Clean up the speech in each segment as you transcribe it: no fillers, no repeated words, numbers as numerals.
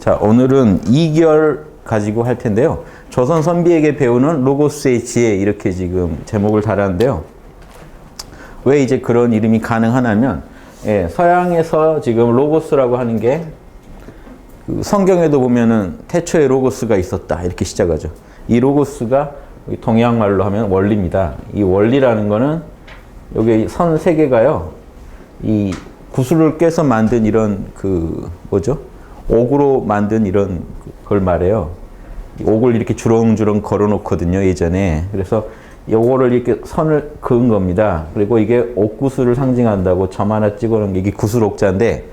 자, 오늘은 2결 가지고 할 텐데요. 조선 선비에게 배우는 로고스의 지혜 이렇게 지금 제목을 달았는데요. 왜 이제 그런 이름이 가능하냐면 서양에서 지금 로고스라고 하는 게 성경에도 보면은 태초에 로고스가 있었다 이렇게 시작하죠. 이 로고스가 동양 말로 하면 원리입니다. 이 원리라는 거는 여기 선 세 개가요. 이 구슬을 꿰서 만든 이런 옥으로 만든 이런 걸 말해요. 옥을 이렇게 주렁주렁 걸어 놓거든요, 예전에. 그래서 요거를 이렇게 선을 그은 겁니다. 그리고 이게 옥구슬을 상징한다고 점 하나 찍어 놓은 게 이게 구슬옥자인데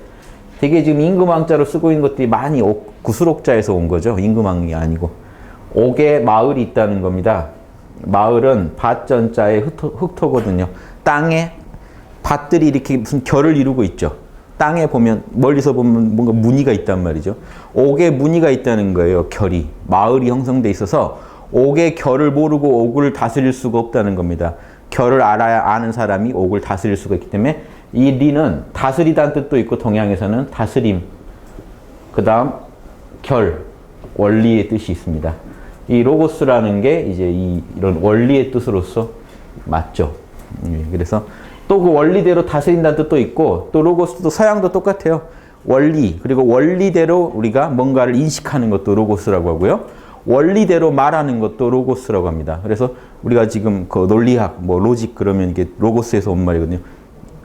되게 지금 임금왕자로 쓰고 있는 것들이 많이 구슬옥자에서 온 거죠. 임금왕이 아니고. 옥에 마을이 있다는 겁니다. 마을은 밭전자의 흑토거든요. 땅에 밭들이 이렇게 무슨 결을 이루고 있죠. 땅에 보면 멀리서 보면 뭔가 무늬가 있단 말이죠. 옥에 무늬가 있다는 거예요. 결이. 마을이 형성돼 있어서 옥의 결을 모르고 옥을 다스릴 수가 없다는 겁니다. 결을 알아야 아는 사람이 옥을 다스릴 수가 있기 때문에 이 리는 다스리다는 뜻도 있고 동양에서는 다스림, 그 다음 결, 원리의 뜻이 있습니다. 이 로고스라는 게 이제 이런 원리의 뜻으로서 맞죠. 그래서 또 그 원리대로 다스린다는 뜻도 있고 또 로고스도 서양도 똑같아요. 원리, 그리고 원리대로 우리가 뭔가를 인식하는 것도 로고스라고 하고요. 원리대로 말하는 것도 로고스라고 합니다. 그래서 우리가 지금 그 논리학, 로직 그러면 이게 로고스에서 온 말이거든요.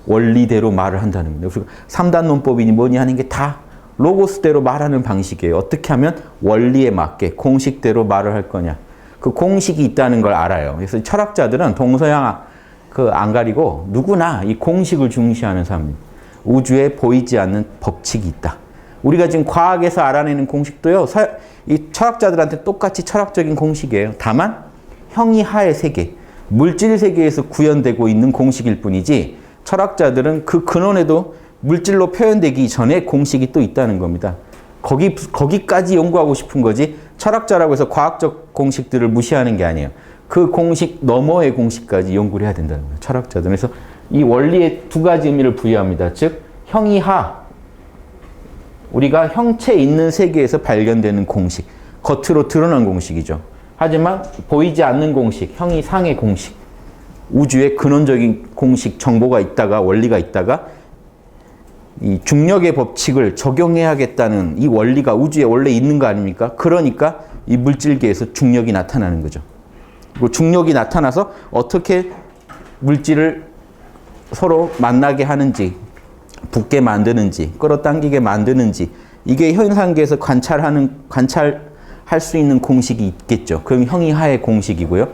원리대로 말을 한다는 겁니다. 그래서 3단 논법이니 뭐니 하는 게 다 로고스대로 말하는 방식이에요. 어떻게 하면 원리에 맞게 공식대로 말을 할 거냐. 그 공식이 있다는 걸 알아요. 그래서 철학자들은 동서양 안 가리고 누구나 이 공식을 중시하는 사람입니다. 우주에 보이지 않는 법칙이 있다. 우리가 지금 과학에서 알아내는 공식도요. 이 철학자들한테 똑같이 철학적인 공식이에요. 다만 형이하의 세계, 물질 세계에서 구현되고 있는 공식일 뿐이지 철학자들은 그 근원에도 물질로 표현되기 전에 공식이 또 있다는 겁니다. 거기까지 연구하고 싶은 거지 철학자라고 해서 과학적 공식들을 무시하는 게 아니에요. 그 공식 너머의 공식까지 연구를 해야 된다는 거예요. 철학자들은. 그래서 이 원리에 두 가지 의미를 부여합니다. 즉 형이하, 우리가 형체 있는 세계에서 발견되는 공식, 겉으로 드러난 공식이죠. 하지만 보이지 않는 공식, 형이상의 공식, 우주의 근원적인 공식, 정보가 있다가 원리가 있다가 이 중력의 법칙을 적용해야겠다는 이 원리가 우주에 원래 있는 거 아닙니까? 그러니까 이 물질계에서 중력이 나타나는 거죠. 그리고 중력이 나타나서 어떻게 물질을 서로 만나게 하는지, 붙게 만드는지, 끌어당기게 만드는지, 이게 현상계에서 관찰할 수 있는 공식이 있겠죠. 그럼 형이하의 공식이고요.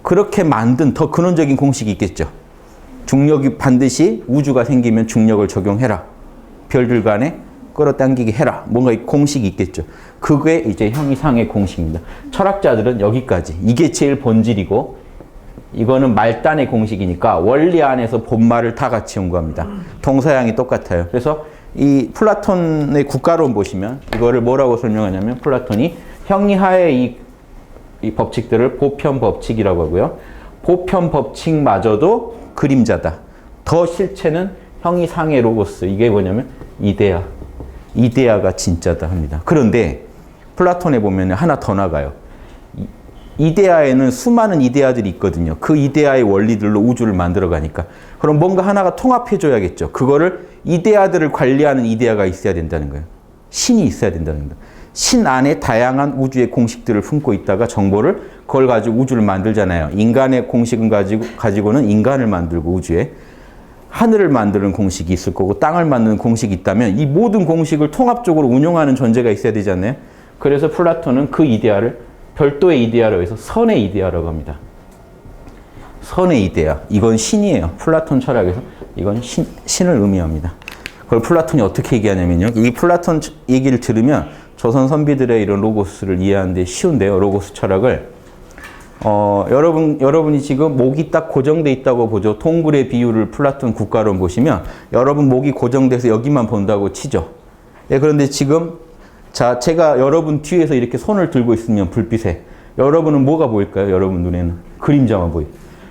그렇게 만든 더 근원적인 공식이 있겠죠. 중력이 반드시 우주가 생기면 중력을 적용해라. 별들 간에 끌어당기게 해라. 뭔가 공식이 있겠죠. 그게 이제 형이상의 공식입니다. 철학자들은 여기까지. 이게 제일 본질이고 이거는 말단의 공식이니까 원리 안에서 본말을 다 같이 연구합니다. 동서양이 똑같아요. 그래서 이 플라톤의 국가론 보시면 이거를 뭐라고 설명하냐면 플라톤이 형이하의 이 법칙들을 보편 법칙이라고 하고요. 보편 법칙마저도 그림자다. 더 실체는 형이상의 로고스. 이게 뭐냐면 이데아. 이데아가 진짜다 합니다. 그런데 플라톤에 보면 하나 더 나가요. 이데아에는 수많은 이데아들이 있거든요. 그 이데아의 원리들로 우주를 만들어가니까. 그럼 뭔가 하나가 통합해줘야겠죠. 그거를 이데아들을 관리하는 이데아가 있어야 된다는 거예요. 신이 있어야 된다는 겁니다. 신 안에 다양한 우주의 공식들을 품고 있다가 정보를 그걸 가지고 우주를 만들잖아요. 인간의 공식은 가지고는 인간을 만들고 우주에 하늘을 만드는 공식이 있을 거고 땅을 만드는 공식이 있다면 이 모든 공식을 통합적으로 운용하는 존재가 있어야 되지 않나요? 그래서 플라톤은 그 이데아를 별도의 이데아라고 해서 선의 이데아라고 합니다. 선의 이데아. 이건 신이에요. 플라톤 철학에서 이건 신을 의미합니다. 그걸 플라톤이 어떻게 얘기하냐면요. 이 플라톤 얘기를 들으면 조선 선비들의 이런 로고스를 이해하는 데 쉬운데요. 로고스 철학을. 여러분이 지금 목이 딱 고정돼 있다고 보죠. 동굴의 비유를 플라톤 국가론 보시면 여러분 목이 고정돼서 여기만 본다고 치죠. 그런데 지금 자, 제가 여러분 뒤에서 이렇게 손을 들고 있으면 불빛에 여러분은 뭐가 보일까요? 여러분 눈에는 그림자만 보여요.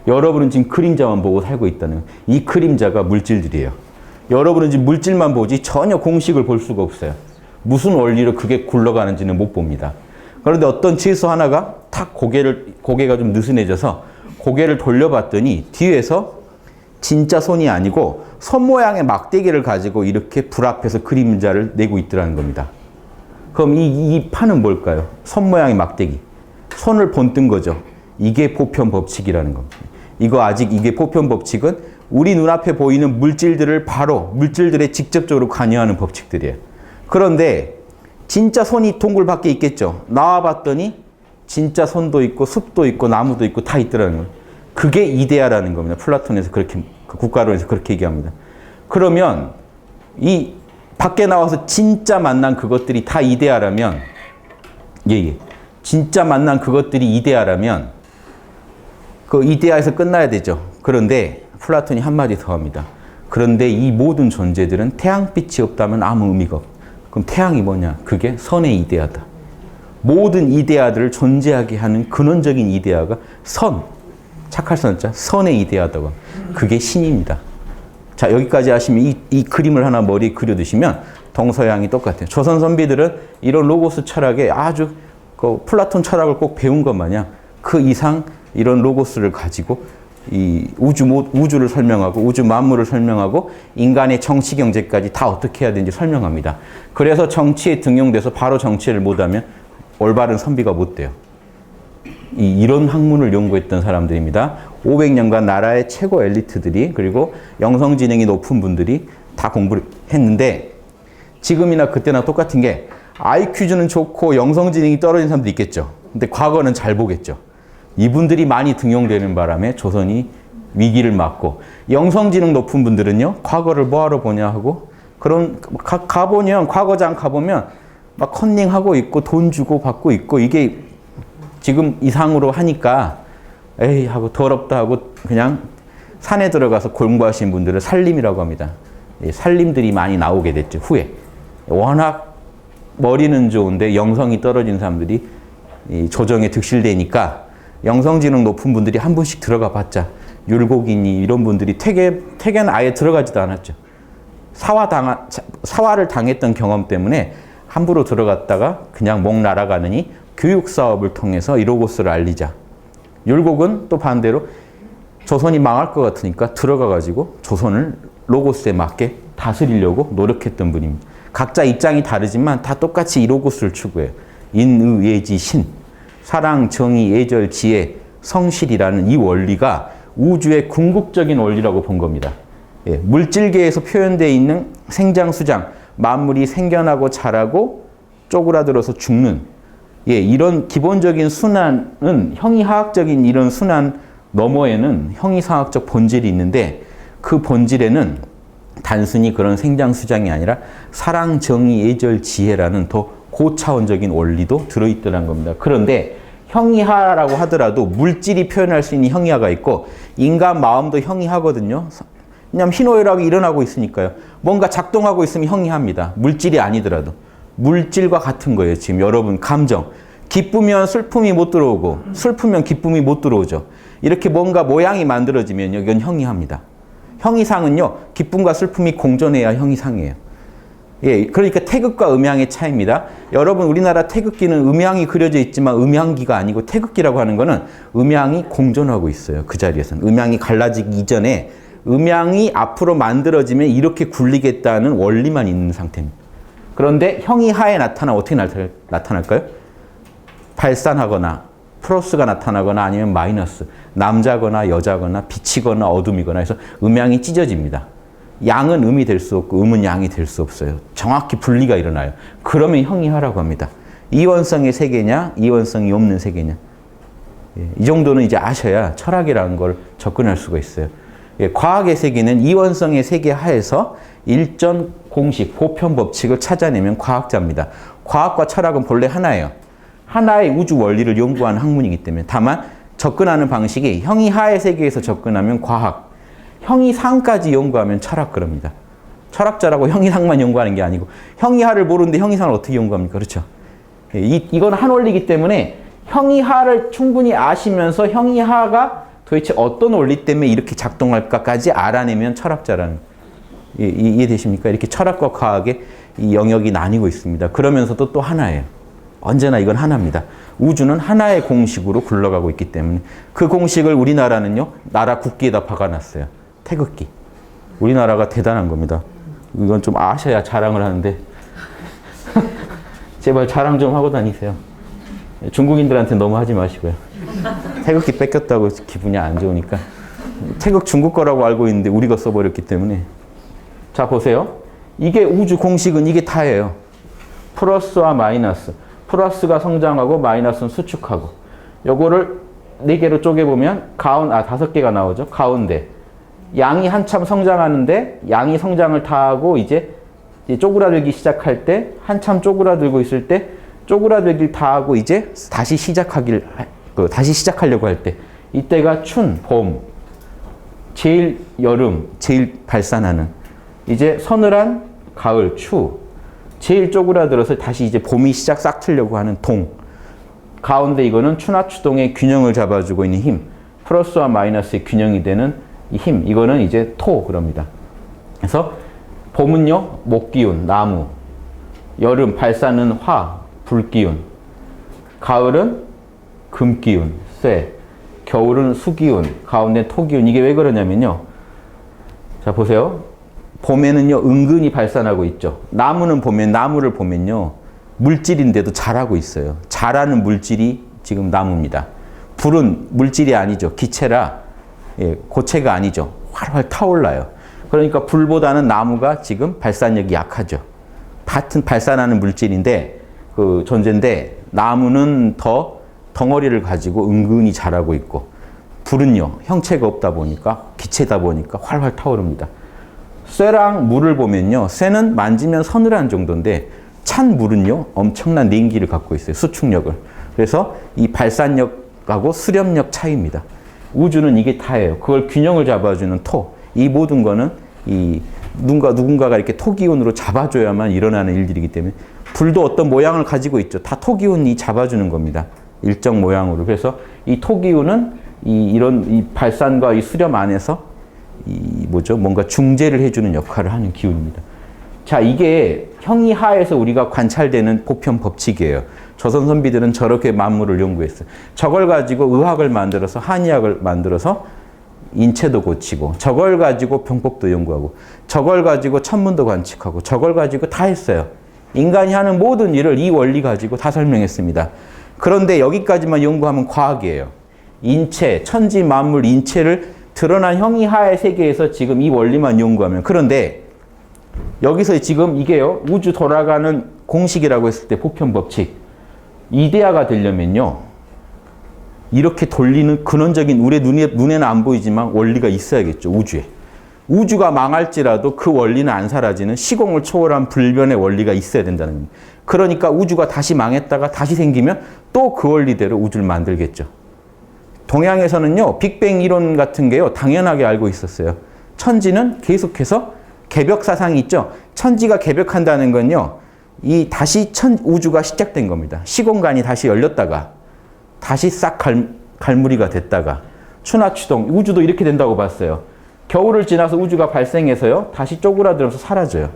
여러분은 지금 그림자만 보고 살고 있다는 거예요. 이 그림자가 물질들이에요. 여러분은 지금 물질만 보지 전혀 공식을 볼 수가 없어요. 무슨 원리로 그게 굴러가는지는 못 봅니다. 그런데 어떤 채소 하나가 탁 고개가 좀 느슨해져서 고개를 돌려봤더니 뒤에서 진짜 손이 아니고 손 모양의 막대기를 가지고 이렇게 불 앞에서 그림자를 내고 있더라는 겁니다. 그럼 이 판은 뭘까요? 손 모양의 막대기. 손을 본뜬 거죠. 이게 보편 법칙이라는 겁니다. 이게 보편 법칙은 우리 눈앞에 보이는 물질들에 직접적으로 관여하는 법칙들이에요. 그런데 진짜 손이 동굴 밖에 있겠죠. 나와봤더니 진짜 손도 있고 숲도 있고 나무도 있고 다 있더라는 거예요. 그게 이데아라는 겁니다. 플라톤에서 그렇게, 국가론에서 그렇게 얘기합니다. 그러면 이 밖에 나와서 진짜 만난 그것들이 다 이데아라면, 진짜 만난 그것들이 이데아라면 그 이데아에서 끝나야 되죠. 그런데 플라톤이 한마디 더 합니다. 그런데 이 모든 존재들은 태양빛이 없다면 아무 의미가 없다. 그럼 태양이 뭐냐? 그게 선의 이데아다. 모든 이데아들을 존재하게 하는 근원적인 이데아가 착할 선자, 선의 이데아다고. 그게 신입니다. 자, 여기까지 하시면 이 그림을 하나 머리에 그려두시면 동서양이 똑같아요. 조선 선비들은 이런 로고스 철학에 아주 그 플라톤 철학을 꼭 배운 것 마냥 그 이상 이런 로고스를 가지고 이 우주를 설명하고 우주 만물을 설명하고 인간의 정치 경제까지 다 어떻게 해야 되는지 설명합니다. 그래서 정치에 등용돼서 바로 정치를 못하면 올바른 선비가 못 돼요. 이런 학문을 연구했던 사람들입니다. 500년간 나라의 최고 엘리트들이 그리고 영성지능이 높은 분들이 다 공부를 했는데 지금이나 그때나 똑같은 게 IQ는 좋고 영성지능이 떨어진 사람도 있겠죠. 근데 과거는 잘 보겠죠. 이분들이 많이 등용되는 바람에 조선이 위기를 맞고 영성지능 높은 분들은요. 과거를 뭐하러 보냐 하고 그런 가보면 과거장 가보면 막 컨닝하고 있고 돈 주고 받고 있고 이게 지금 이상으로 하니까 에이 하고 더럽다 하고 그냥 산에 들어가서 공부하신 분들을 산림이라고 합니다. 산림들이 많이 나오게 됐죠. 후에. 워낙 머리는 좋은데 영성이 떨어진 사람들이 조정에 득실되니까 영성지능 높은 분들이 한 분씩 들어가 봤자 율곡이니 이런 분들이 퇴계는 아예 들어가지도 않았죠. 사화를 당했던 경험 때문에 함부로 들어갔다가 그냥 목 날아가느니 교육 사업을 통해서 이 로고스를 알리자. 율곡은 또 반대로 조선이 망할 것 같으니까 들어가가지고 조선을 로고스에 맞게 다스리려고 노력했던 분입니다. 각자 입장이 다르지만 다 똑같이 이 로고스를 추구해요. 인, 의, 예지, 신. 사랑, 정의, 예절, 지혜, 성실이라는 이 원리가 우주의 궁극적인 원리라고 본 겁니다. 물질계에서 표현되어 있는 생장수장, 만물이 생겨나고 자라고 쪼그라들어서 죽는 이런 기본적인 순환은 형이하학적인 이런 순환 너머에는 형이상학적 본질이 있는데 그 본질에는 단순히 그런 생장수장이 아니라 사랑, 정의, 예절, 지혜라는 더 고차원적인 원리도 들어있더란 겁니다. 그런데 형이하라고 하더라도 물질이 표현할 수 있는 형이하가 있고 인간 마음도 형이하거든요. 왜냐하면 희노애락이 일어나고 있으니까요. 뭔가 작동하고 있으면 형이합니다. 물질이 아니더라도. 물질과 같은 거예요. 지금 여러분 감정. 기쁘면 슬픔이 못 들어오고 슬프면 기쁨이 못 들어오죠. 이렇게 뭔가 모양이 만들어지면 이건 형이합니다. 형이상은요. 기쁨과 슬픔이 공존해야 형이상이에요. 그러니까 태극과 음양의 차이입니다. 여러분 우리나라 태극기는 음양이 그려져 있지만 음양기가 아니고 태극기라고 하는 거는 음양이 공존하고 있어요. 그 자리에서는. 음양이 갈라지기 이전에 음양이 앞으로 만들어지면 이렇게 굴리겠다는 원리만 있는 상태입니다. 그런데 형이하에 어떻게 나타날까요? 발산하거나 플러스가 나타나거나 아니면 마이너스, 남자거나 여자거나 빛이거나 어둠이거나 해서 음양이 찢어집니다. 양은 음이 될 수 없고 음은 양이 될 수 없어요. 정확히 분리가 일어나요. 그러면 형이하라고 합니다. 이원성의 세계냐, 이원성이 없는 세계냐. 이 정도는 이제 아셔야 철학이라는 걸 접근할 수가 있어요. 과학의 세계는 이원성의 세계 하에서 일전 공식, 보편 법칙을 찾아내면 과학자입니다. 과학과 철학은 본래 하나예요. 하나의 우주 원리를 연구하는 학문이기 때문에. 다만 접근하는 방식이 형이하의 세계에서 접근하면 과학, 형이상까지 연구하면 철학 그럽니다. 철학자라고 형이상만 연구하는 게 아니고 형이하를 모르는데 형이상을 어떻게 연구합니까? 그렇죠? 이건 한 원리이기 때문에 형이하를 충분히 아시면서 형이하가 도대체 어떤 원리 때문에 이렇게 작동할까까지 알아내면 철학자라는 이해되십니까? 이렇게 철학과 과학의 이 영역이 나뉘고 있습니다. 그러면서도 또 하나예요. 언제나 이건 하나입니다. 우주는 하나의 공식으로 굴러가고 있기 때문에 그 공식을 우리나라는요, 나라 국기에다 박아놨어요. 태극기. 우리나라가 대단한 겁니다. 이건 좀 아셔야 자랑을 하는데 제발 자랑 좀 하고 다니세요. 중국인들한테 너무 하지 마시고요. 태극기 뺏겼다고 기분이 안 좋으니까. 태극 중국 거라고 알고 있는데 우리가 써버렸기 때문에. 자, 보세요. 이게 우주 공식은 이게 다예요. 플러스와 마이너스. 플러스가 성장하고 마이너스는 수축하고. 요거를 4개로 쪼개보면 5개가 나오죠. 가운데. 양이 한참 성장하는데 양이 성장을 다 하고 이제 쪼그라들기 시작할 때, 한참 쪼그라들고 있을 때 쪼그라들기 다 하고 이제 다시 시작하려고 할 때, 이때가 춘, 봄, 제일 여름, 제일 발산하는, 이제 서늘한 가을, 추, 제일 쪼그라들어서 다시 이제 봄이 싹 트려고 하는 동, 가운데 이거는 추나 추동의 균형을 잡아주고 있는 힘, 플러스와 마이너스의 균형이 되는 이 힘, 이거는 이제 토 그럽니다. 그래서 봄은요, 목기운, 나무, 여름, 발산은 화, 불기운, 가을은 금기운, 쇠, 겨울은 수기운, 가운데 토기운. 이게 왜 그러냐면요. 자, 보세요. 봄에는요, 은근히 발산하고 있죠. 나무는 보면, 나무를 보면요, 물질인데도 자라고 있어요. 자라는 물질이 지금 나무입니다. 불은 물질이 아니죠. 기체라, 고체가 아니죠. 활활 타올라요. 그러니까 불보다는 나무가 지금 발산력이 약하죠. 같은 발산하는 물질인데, 그 존재인데, 나무는 더 덩어리를 가지고 은근히 자라고 있고, 불은요, 형체가 없다 보니까, 기체다 보니까 활활 타오릅니다. 쇠랑 물을 보면요, 쇠는 만지면 서늘한 정도인데, 찬 물은요, 엄청난 냉기를 갖고 있어요. 수축력을. 그래서 이 발산력하고 수렴력 차이입니다. 우주는 이게 다예요. 그걸 균형을 잡아주는 토. 이 모든 거는 이 누군가가 이렇게 토기운으로 잡아줘야만 일어나는 일들이기 때문에, 불도 어떤 모양을 가지고 있죠. 다 토기운이 잡아주는 겁니다. 일정 모양으로. 그래서 이 토기운은 이런 발산과 이 수렴 안에서 뭔가 중재를 해주는 역할을 하는 기운입니다. 자, 이게 형이하에서 우리가 관찰되는 보편 법칙이에요. 조선 선비들은 저렇게 만물을 연구했어요. 저걸 가지고 의학을 만들어서, 한의학을 만들어서 인체도 고치고, 저걸 가지고 병법도 연구하고, 저걸 가지고 천문도 관측하고, 저걸 가지고 다 했어요. 인간이 하는 모든 일을 이 원리 가지고 다 설명했습니다. 그런데 여기까지만 연구하면 과학이에요. 인체, 천지 만물 인체를 드러난 형이하의 세계에서 지금 이 원리만 연구하면, 그런데 여기서 지금 이게요, 우주 돌아가는 공식이라고 했을 때 보편 법칙, 이데아가 되려면요, 이렇게 돌리는 근원적인 우리 눈에는 안 보이지만 원리가 있어야겠죠. 우주에. 우주가 망할지라도 그 원리는 안 사라지는 시공을 초월한 불변의 원리가 있어야 된다는 겁니다. 그러니까 우주가 다시 망했다가 다시 생기면 또 그 원리대로 우주를 만들겠죠. 동양에서는요, 빅뱅 이론 같은 게요, 당연하게 알고 있었어요. 천지는 계속해서 개벽 사상이 있죠. 천지가 개벽한다는 건요, 다시 우주가 시작된 겁니다. 시공간이 다시 열렸다가 다시 싹 갈무리가 됐다가, 추나 추동, 우주도 이렇게 된다고 봤어요. 겨울을 지나서 우주가 발생해서요, 다시 쪼그라들면서 사라져요.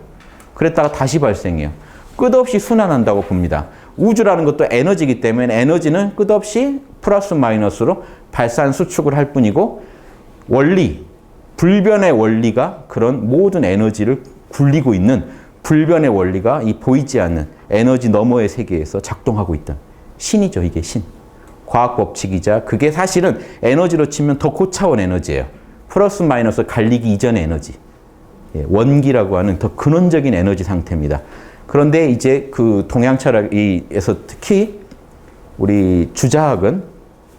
그랬다가 다시 발생해요. 끝없이 순환한다고 봅니다. 우주라는 것도 에너지이기 때문에 에너지는 끝없이 플러스 마이너스로 발산 수축을 할 뿐이고, 원리, 불변의 원리가 그런 모든 에너지를 굴리고 있는 불변의 원리가 이 보이지 않는 에너지 너머의 세계에서 작동하고 있다. 신이죠, 이게 신. 과학 법칙이자, 그게 사실은 에너지로 치면 더 고차원 에너지예요. 플러스 마이너스 갈리기 이전의 에너지. 원기라고 하는 더 근원적인 에너지 상태입니다. 그런데 이제 그 동양 철학에서 특히 우리 주자학은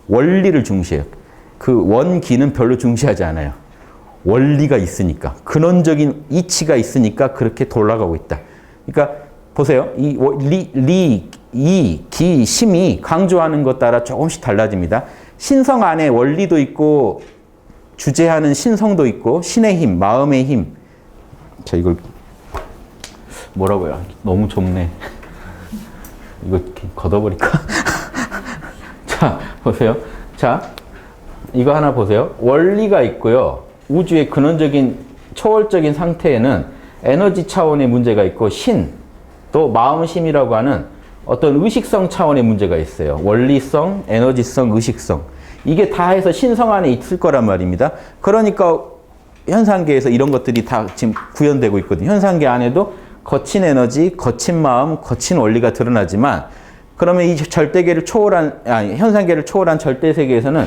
원리를 중시해요. 그 원기는 별로 중시하지 않아요. 원리가 있으니까, 근원적인 이치가 있으니까 그렇게 돌아가고 있다. 그러니까 보세요. 기, 심이 강조하는 것 따라 조금씩 달라집니다. 신성 안에 원리도 있고, 주재하는 신성도 있고, 신의 힘, 마음의 힘. 자, 이걸 뭐라고요? 너무 좁네. 이거 걷어버릴까? 자, 보세요. 자, 이거 하나 보세요. 원리가 있고요. 우주의 근원적인 초월적인 상태에는 에너지 차원의 문제가 있고, 신, 또 마음심이라고 하는 어떤 의식성 차원의 문제가 있어요. 원리성, 에너지성, 의식성. 이게 다 해서 신성 안에 있을 거란 말입니다. 그러니까 현상계에서 이런 것들이 다 지금 구현되고 있거든요. 현상계 안에도 거친 에너지, 거친 마음, 거친 원리가 드러나지만 그러면 이 절대계를 초월한, 현상계를 초월한 절대세계에서는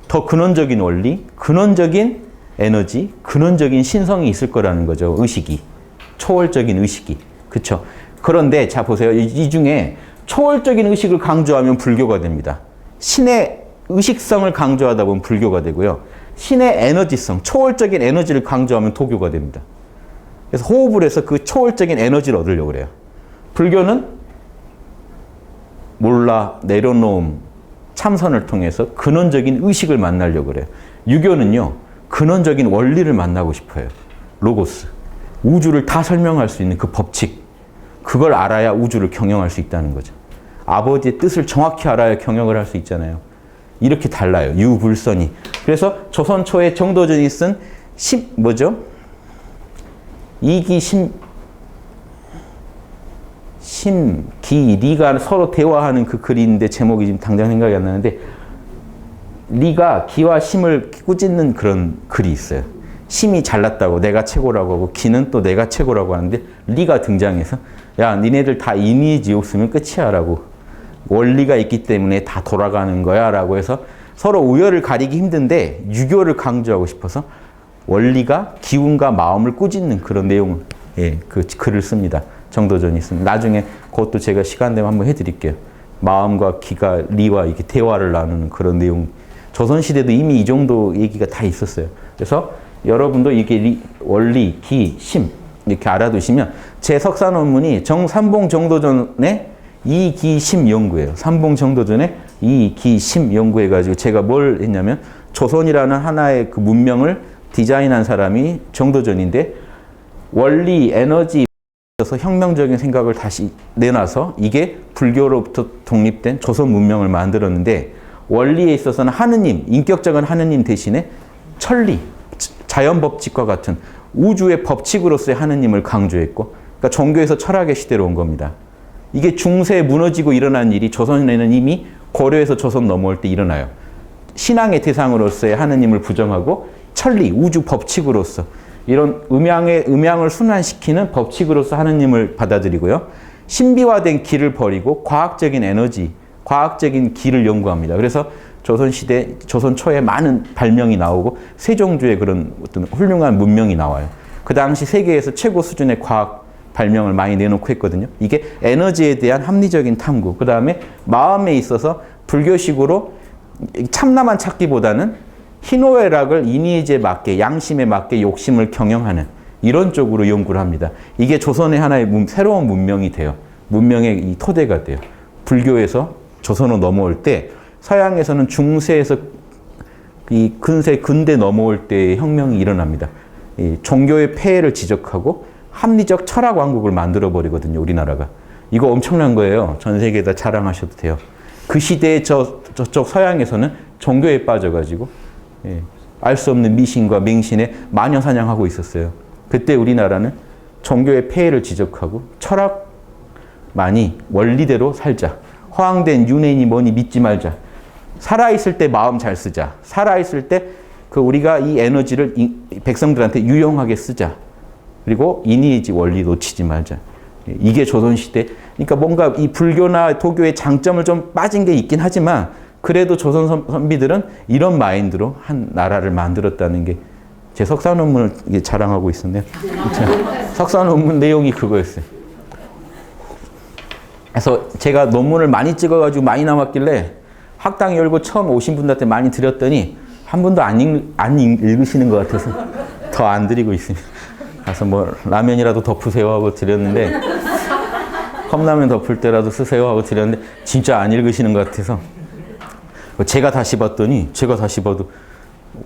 더 근원적인 원리, 근원적인 에너지, 근원적인 신성이 있을 거라는 거죠. 의식이. 초월적인 의식이. 그쵸? 그런데 자 보세요. 이 중에 초월적인 의식을 강조하면 불교가 됩니다. 신의 의식성을 강조하다 보면 불교가 되고요. 신의 에너지성, 초월적인 에너지를 강조하면 도교가 됩니다. 그래서 호흡을 해서 그 초월적인 에너지를 얻으려고 그래요. 불교는 몰라, 내려놓음, 참선을 통해서 근원적인 의식을 만나려고 그래요. 유교는요, 근원적인 원리를 만나고 싶어요. 로고스. 우주를 다 설명할 수 있는 그 법칙. 그걸 알아야 우주를 경영할 수 있다는 거죠. 아버지의 뜻을 정확히 알아야 경영을 할 수 있잖아요. 이렇게 달라요. 유불선이. 그래서 조선 초에 정도전이 쓴 이기 기, 리가 서로 대화하는 그 글인데 제목이 지금 당장 생각이 안 나는데 리가 기와 심을 꾸짖는 그런 글이 있어요. 심이 잘났다고 내가 최고라고 하고 기는 또 내가 최고라고 하는데 리가 등장해서 야 니네들 다 인위지옥 쓰면 끝이야 라고 원리가 있기 때문에 다 돌아가는 거야 라고 해서 서로 우열을 가리기 힘든데 유교를 강조하고 싶어서 원리가 기운과 마음을 꾸짖는 그런 내용을 그 글을 씁니다. 정도전이 있습니다. 나중에 그것도 제가 시간 되면 한번 해드릴게요. 마음과 기가 리와 이렇게 대화를 나누는 그런 내용. 조선시대도 이미 이 정도 얘기가 다 있었어요. 그래서 여러분도 이게 원리, 기, 심 이렇게 알아두시면 제 석사 논문이 삼봉 정도전의 이기심 연구예요. 삼봉 정도전의 이기심 연구해가지고 제가 뭘 했냐면 조선이라는 하나의 그 문명을 디자인한 사람이 정도전인데 원리, 에너지 그래서 혁명적인 생각을 다시 내놔서 이게 불교로부터 독립된 조선 문명을 만들었는데 원리에 있어서는 하느님, 인격적인 하느님 대신에 천리, 자연법칙과 같은 우주의 법칙으로서의 하느님을 강조했고 그러니까 종교에서 철학의 시대로 온 겁니다. 이게 중세에 무너지고 일어난 일이 조선에는 이미 고려에서 조선 넘어올 때 일어나요. 신앙의 대상으로서의 하느님을 부정하고 천리, 우주 법칙으로서 이런 음양을 순환시키는 법칙으로서 하느님을 받아들이고요. 신비화된 기를 버리고 과학적인 에너지, 과학적인 기를 연구합니다. 그래서 조선시대, 조선 초에 많은 발명이 나오고 세종주의 그런 어떤 훌륭한 문명이 나와요. 그 당시 세계에서 최고 수준의 과학 발명을 많이 내놓고 했거든요. 이게 에너지에 대한 합리적인 탐구, 그 다음에 마음에 있어서 불교식으로 참나만 찾기보다는 희노애락을 인의지에 맞게, 양심에 맞게 욕심을 경영하는 이런 쪽으로 연구를 합니다. 이게 조선의 하나의 새로운 문명이 돼요. 문명의 이 토대가 돼요. 불교에서 조선으로 넘어올 때 서양에서는 중세에서 이 근대 넘어올 때 혁명이 일어납니다. 이 종교의 폐해를 지적하고 합리적 철학 왕국을 만들어 버리거든요. 우리나라가. 이거 엄청난 거예요. 전 세계에다 자랑하셔도 돼요. 그 시대에 저쪽 서양에서는 종교에 빠져가지고 알 수 없는 미신과 맹신에 마녀 사냥하고 있었어요. 그때 우리나라는 종교의 폐해를 지적하고 철학만이 원리대로 살자. 허황된 윤회니 뭐니 믿지 말자. 살아있을 때 마음 잘 쓰자. 살아있을 때 우리가 이 에너지를 백성들한테 유용하게 쓰자. 그리고 인의지 원리 놓치지 말자. 이게 조선시대. 그러니까 뭔가 이 불교나 도교의 장점을 좀 빠진 게 있긴 하지만 그래도 조선 선비들은 이런 마인드로 한 나라를 만들었다는 게 제 석사 논문을 자랑하고 있었네요. 석사 논문 내용이 그거였어요. 그래서 제가 논문을 많이 찍어가지고 많이 남았길래 학당 열고 처음 오신 분들한테 많이 드렸더니 한 분도 안 읽으시는 것 같아서 더 안 드리고 있습니다. 가서 뭐 라면이라도 덮으세요 하고 드렸는데 컵라면 덮을 때라도 쓰세요 하고 드렸는데 진짜 안 읽으시는 것 같아서 제가 다시 봤더니 제가 다시 봐도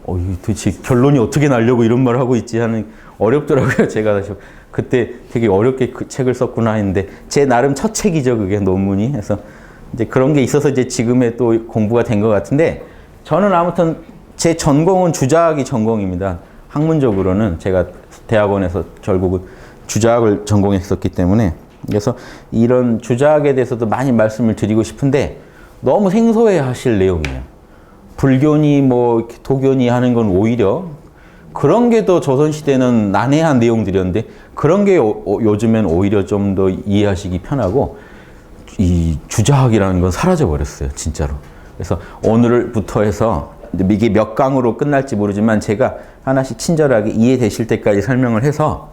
도대체 결론이 어떻게 나려고 이런 말을 하고 있지 하는 어렵더라고요. 제가 다시 그때 되게 어렵게 그 책을 썼구나 했는데 제 나름 첫 책이죠. 그게 논문이. 그래서 이제 그런 게 있어서 이제 지금의 또 공부가 된 것 같은데 저는 아무튼 제 전공은 주자학이 전공입니다. 학문적으로는 제가 대학원에서 결국은 주자학을 전공했었기 때문에 그래서 이런 주작에 대해서도 많이 말씀을 드리고 싶은데 너무 생소해 하실 내용이에요. 불교니 뭐 도교니 하는 건 오히려 그런 게 더 조선시대는 난해한 내용들이었는데 그런 게 요즘엔 오히려 좀 더 이해하시기 편하고 이 주작이라는 건 사라져 버렸어요. 진짜로. 그래서 오늘부터 해서 이게 몇 강으로 끝날지 모르지만 제가 하나씩 친절하게 이해되실 때까지 설명을 해서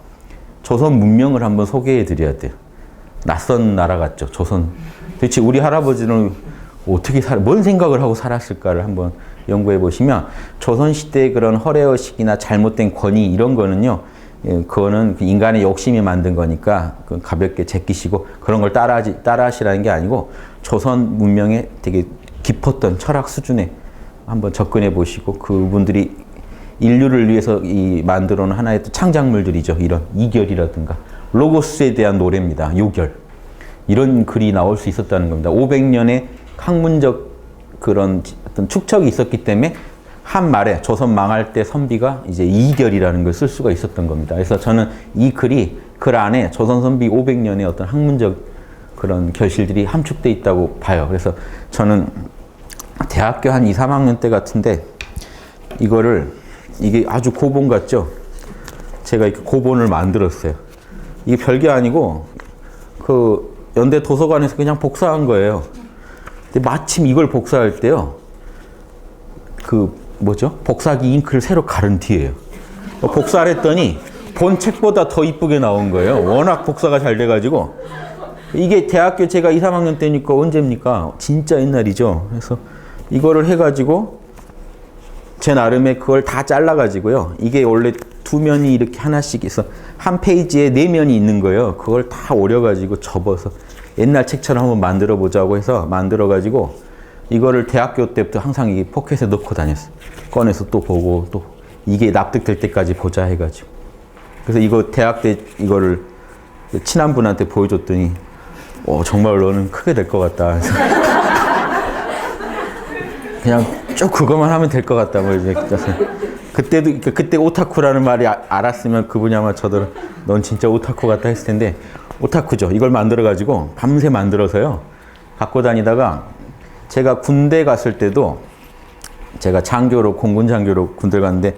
조선 문명을 한번 소개해 드려야 돼요. 낯선 나라 같죠. 조선. 도대체 우리 할아버지는 어떻게 뭔 생각을 하고 살았을까를 한번 연구해 보시면 조선시대의 그런 허례허식이나 잘못된 권위 이런 거는요. 그거는 인간의 욕심이 만든 거니까 가볍게 제끼시고 그런 걸 따라하시라는 게 아니고 조선 문명의 되게 깊었던 철학 수준에 한번 접근해 보시고 그분들이 인류를 위해서 만들어 놓은 하나의 또 창작물들이죠. 이런 이결이라든가 로고스에 대한 노래입니다. 요결. 이런 글이 나올 수 있었다는 겁니다. 500년의 학문적 그런 어떤 축적이 있었기 때문에 한 말에 조선 망할 때 선비가 이제 이결이라는 걸 쓸 수가 있었던 겁니다. 그래서 저는 이 글 안에 조선 선비 500년의 어떤 학문적 그런 결실들이 함축돼 있다고 봐요. 그래서 저는 대학교 한 2, 3학년 때 같은데 이게 아주 고본 같죠? 제가 이렇게 고본을 만들었어요. 이게 별게 아니고 그 연대 도서관에서 그냥 복사한 거예요. 근데 마침 이걸 복사할 때요. 복사기 잉크를 새로 갈은 뒤에요. 복사를 했더니 본 책보다 더 이쁘게 나온 거예요. 워낙 복사가 잘 돼가지고. 이게 대학교 제가 2, 3학년 때니까 언제입니까? 진짜 옛날이죠. 그래서 이거를 해가지고 제 나름의 그걸 다 잘라가지고요. 이게 원래 두 면이 이렇게 하나씩 있어. 한 페이지에 4면이 있는 거예요. 그걸 다 오려가지고 접어서 옛날 책처럼 한번 만들어 보자고 해서 만들어가지고 이거를 대학교 때부터 항상 이 포켓에 넣고 다녔어요. 꺼내서 또 보고 또 이게 납득될 때까지 보자 해가지고. 그래서 이거 대학 때 이거를 친한 분한테 보여줬더니 정말 너는 크게 될 것 같다. 그냥 쭉 그것만 하면 될 것 같다. 뭐 이제 그때 오타쿠라는 말이 알았으면 그분이 아마 저더러 넌 진짜 오타쿠 같다 했을 텐데 오타쿠죠. 이걸 만들어가지고 밤새 만들어서요. 갖고 다니다가 제가 군대 갔을 때도 제가 공군 장교로 군대 갔는데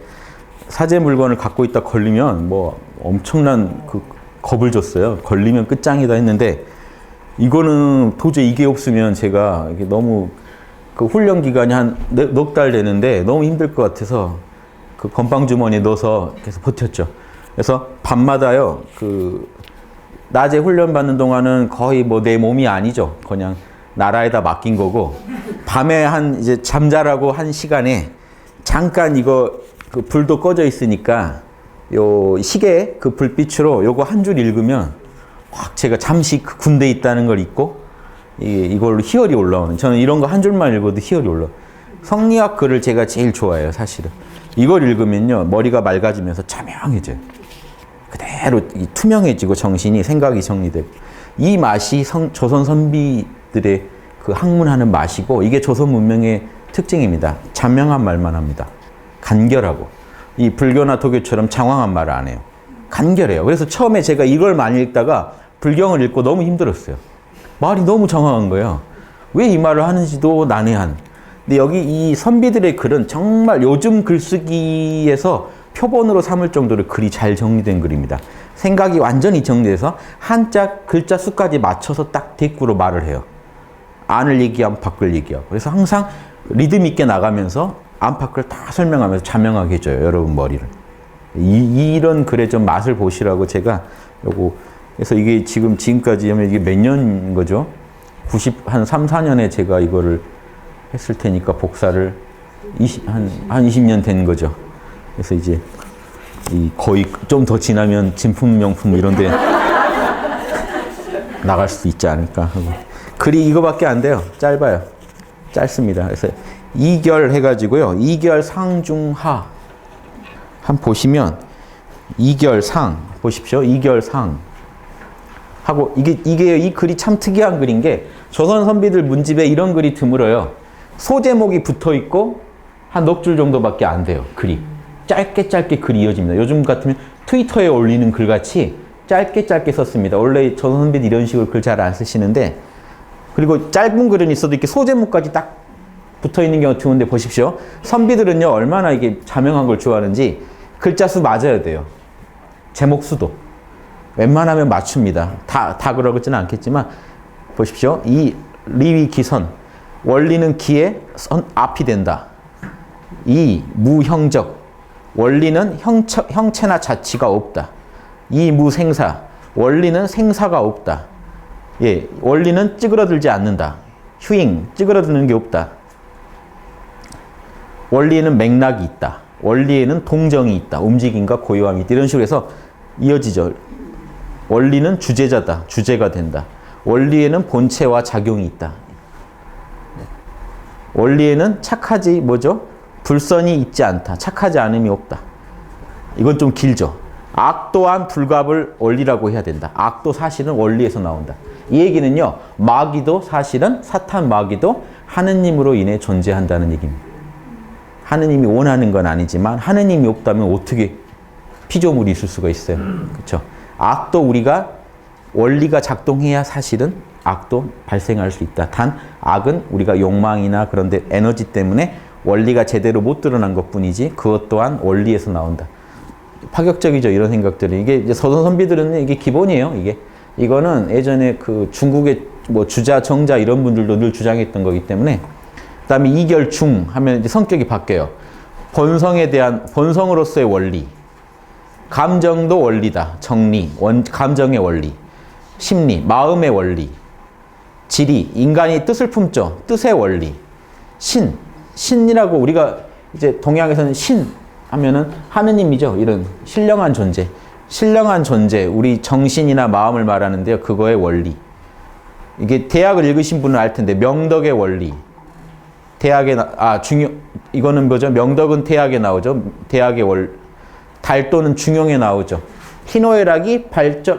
사제 물건을 갖고 있다 걸리면 뭐 엄청난 겁을 줬어요. 걸리면 끝장이다 했는데 이거는 도저히 이게 없으면 제가 이게 너무 훈련 기간이 한 넉 달 되는데 너무 힘들 것 같아서 건빵 주머니에 넣어서 계속 버텼죠. 그래서 밤마다요, 낮에 훈련 받는 동안은 거의 뭐 내 몸이 아니죠. 그냥 나라에다 맡긴 거고, 밤에 이제 잠자라고 한 시간에 잠깐 불도 꺼져 있으니까 요 시계 불빛으로 요거 한 줄 읽으면 확 제가 잠시 군대에 있다는 걸 잊고 이걸로 희열이 올라오는. 저는 이런 거 한 줄만 읽어도 희열이 올라와요. 성리학 글을 제가 제일 좋아해요, 사실은. 이걸 읽으면요, 머리가 맑아지면서 자명해져요. 그대로 투명해지고 정신이, 생각이 정리되고. 이 맛이 조선 선비들의 학문하는 맛이고, 이게 조선 문명의 특징입니다. 자명한 말만 합니다. 간결하고. 이 불교나 도교처럼 장황한 말을 안 해요. 간결해요. 그래서 처음에 제가 이걸 많이 읽다가 불경을 읽고 너무 힘들었어요. 말이 너무 정확한 거예요. 왜 이 말을 하는지도 난해한. 근데 여기 이 선비들의 글은 정말 요즘 글쓰기에서 표본으로 삼을 정도로 글이 잘 정리된 글입니다. 생각이 완전히 정리돼서 한자, 글자 수까지 맞춰서 딱 대꾸로 말을 해요. 안을 얘기하면 밖을 얘기하고. 그래서 항상 리듬 있게 나가면서 안팎을 다 설명하면서 자명하게 해줘요. 여러분 머리를. 이런 글의 좀 맛을 보시라고 제가 그래서 이게 지금까지 하면 이게 몇 년인 거죠? 한 3, 4년에 제가 이거를 했을 테니까 복사를 한 20년 된 거죠. 그래서 이제 거의 좀 더 지나면 진품 명품 이런 데 나갈 수도 있지 않을까 하고. 글이 이거밖에 안 돼요. 짧아요. 짧습니다. 그래서 이결 해가지고요. 이결 상중하. 한번 보시면 이결 상 보십시오. 이결 상 하고 이 글이 참 특이한 글인 게 조선 선비들 문집에 이런 글이 드물어요. 소제목이 붙어 있고 한 넉 줄 정도밖에 안 돼요. 글이 짧게 글이 이어집니다. 요즘 같으면 트위터에 올리는 글같이 짧게 짧게 썼습니다. 원래 조선선비도 이런 식으로 글 잘 안 쓰시는데, 그리고 짧은 글은 있어도 이렇게 소제목까지 딱 붙어 있는 경우 드문데 보십시오. 선비들은요, 얼마나 이게 자명한 걸 좋아하는지 글자 수 맞아야 돼요. 제목 수도. 웬만하면 맞춥니다. 다 그러지는 않겠지만, 보십시오. 이 리위 기선. 원리는 기의 앞이 된다. 이 무형적. 원리는 형체나 자치가 없다. 이 무생사. 원리는 생사가 없다. 예, 원리는 찌그러들지 않는다. 휴잉, 찌그러드는 게 없다. 원리에는 맥락이 있다. 원리에는 동정이 있다. 움직임과 고요함이 있다. 이런 식으로 해서 이어지죠. 원리는 주제자다. 주제가 된다. 원리에는 본체와 작용이 있다. 원리에는 착하지 뭐죠? 불선이 있지 않다. 착하지 않음이 없다. 이건 좀 길죠. 악 또한 불갑을 원리라고 해야 된다. 악도 사실은 원리에서 나온다. 이 얘기는요, 마귀도 사실은 사탄 마귀도 하느님으로 인해 존재한다는 얘기입니다. 하느님이 원하는 건 아니지만 하느님이 없다면 어떻게 피조물이 있을 수가 있어요. 그렇죠? 악도 우리가 원리가 작동해야 사실은 악도 발생할 수 있다. 단 악은 우리가 욕망이나 그런 데 에너지 때문에 원리가 제대로 못 드러난 것뿐이지 그것 또한 원리에서 나온다. 파격적이죠, 이런 생각들이. 이게 이제 서선 선비들은 이게 기본이에요. 이거는 예전에 그 중국의 뭐 주자, 정자 이런 분들도 늘 주장했던 거기 때문에. 그다음에 이결중 하면 이제 성격이 바뀌어요. 본성에 대한 본성으로서의 원리, 감정도 원리다. 정리, 감정의 원리, 심리, 마음의 원리, 지리, 인간이 뜻을 품죠. 뜻의 원리, 신이라고 우리가 이제 동양에서는 신 하면은 하느님이죠. 이런 신령한 존재. 신령한 존재, 우리 정신이나 마음을 말하는데요. 그거의 원리. 이게 대학을 읽으신 분은 알 텐데, 명덕의 원리. 이거는 뭐죠? 명덕은 대학에 나오죠. 대학의 달도는 중용에 나오죠. 희노애락이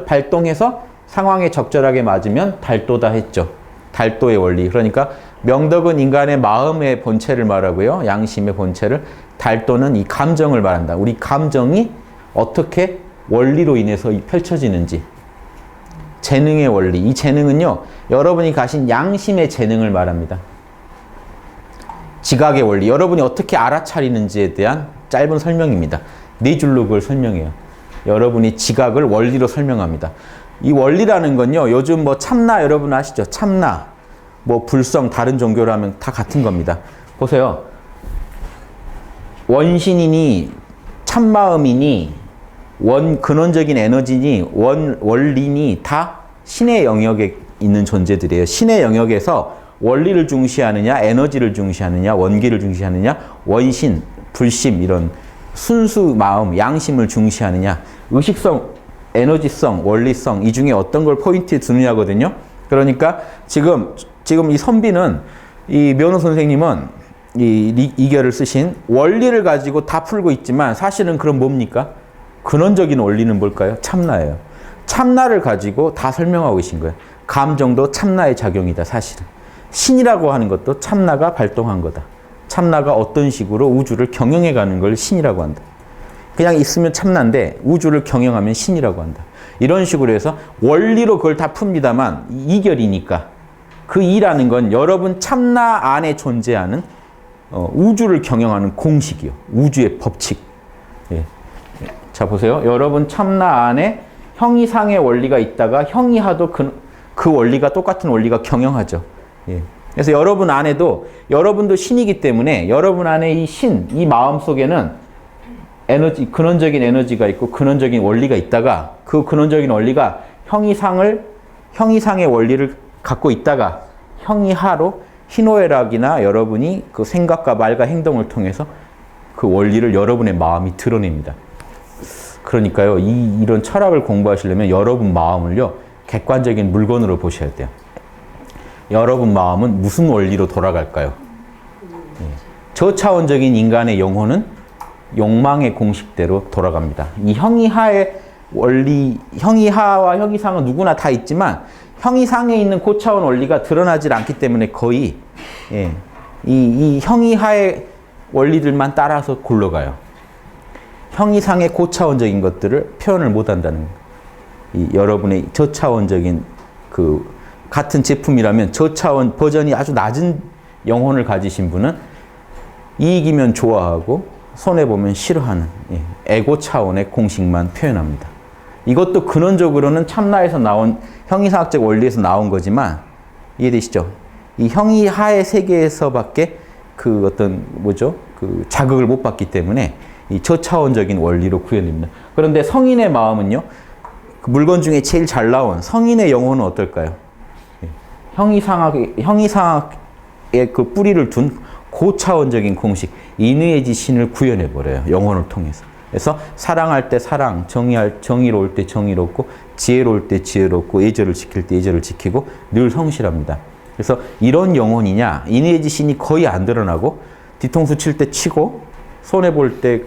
발동해서 상황에 적절하게 맞으면 달도다 했죠. 달도의 원리. 그러니까 명덕은 인간의 마음의 본체를 말하고요. 양심의 본체를. 달도는 이 감정을 말한다. 우리 감정이 어떻게 원리로 인해서 펼쳐지는지. 재능의 원리. 이 재능은요, 여러분이 가신 양심의 재능을 말합니다. 지각의 원리. 여러분이 어떻게 알아차리는지에 대한 짧은 설명입니다. 네 줄로 그걸 설명해요. 여러분이 지각을 원리로 설명합니다. 이 원리라는 건요, 요즘 뭐 참나 여러분 아시죠? 참나, 뭐 불성, 다른 종교로 하면 다 같은 겁니다. 보세요. 원신이니, 참마음이니, 근원적인 에너지니, 원리니 다 신의 영역에 있는 존재들이에요. 신의 영역에서 원리를 중시하느냐, 에너지를 중시하느냐, 원기를 중시하느냐, 원신, 불심, 이런 순수 마음, 양심을 중시하느냐, 의식성, 에너지성, 원리성, 이 중에 어떤 걸 포인트에 두느냐거든요. 그러니까 지금 이 선비는, 이 면호 선생님은 이결을 쓰신 원리를 가지고 다 풀고 있지만 사실은 그럼 뭡니까? 근원적인 원리는 뭘까요? 참나예요. 참나를 가지고 다 설명하고 계신 거예요. 감정도 참나의 작용이다, 사실은. 신이라고 하는 것도 참나가 발동한 거다. 참나가 어떤 식으로 우주를 경영해가는 걸 신이라고 한다. 그냥 있으면 참나인데 우주를 경영하면 신이라고 한다. 이런 식으로 해서 원리로 그걸 다 풉니다만 이결이니까 그 이라는 건 여러분 참나 안에 존재하는 우주를 경영하는 공식이요. 우주의 법칙. 예. 자, 보세요. 여러분 참나 안에 형이상의 원리가 있다가 형이하도 그 원리가 똑같은 원리가 경영하죠. 예. 그래서 여러분 안에도 여러분도 신이기 때문에 여러분 안에 이 신, 이 마음 속에는 근원적인 에너지가 있고 근원적인 원리가 있다가 그 근원적인 원리가 형이상의 원리를 갖고 있다가 형이하로 희노애락이나 여러분이 그 생각과 말과 행동을 통해서 그 원리를 여러분의 마음이 드러냅니다. 그러니까요, 이런 철학을 공부하시려면 여러분 마음을요, 객관적인 물건으로 보셔야 돼요. 여러분 마음은 무슨 원리로 돌아갈까요? 저차원적인 인간의 영혼은 욕망의 공식대로 돌아갑니다. 이 형이하의 원리, 형이하와 형이상은 누구나 다 있지만 형이상에 있는 고차원 원리가 드러나질 않기 때문에 거의 이 형이하의 원리들만 따라서 굴러가요. 형이상의 고차원적인 것들을 표현을 못 한다는 거예요. 여러분의 저차원적인 같은 제품이라면 저차원 버전이 아주 낮은 영혼을 가지신 분은 이익이면 좋아하고 손해보면 싫어하는 에고 차원의 공식만 표현합니다. 이것도 근원적으로는 참나에서 나온 형이상학적 원리에서 나온 거지만 이해되시죠? 이 형이하의 세계에서밖에 자극을 못 받기 때문에 이 저차원적인 원리로 구현됩니다. 그런데 성인의 마음은요, 그 물건 중에 제일 잘 나온 성인의 영혼은 어떨까요? 형이상학의 그 뿌리를 둔 고차원적인 공식, 인의의 신을 구현해버려요. 영혼을 통해서. 그래서 사랑할 때 사랑, 정의로울 때 정의롭고, 지혜로울 때 지혜롭고, 예절을 지킬 때 예절을 지키고, 늘 성실합니다. 그래서 이런 영혼이냐, 인의의 신이 거의 안 드러나고, 뒤통수 칠 때 치고, 손해볼 때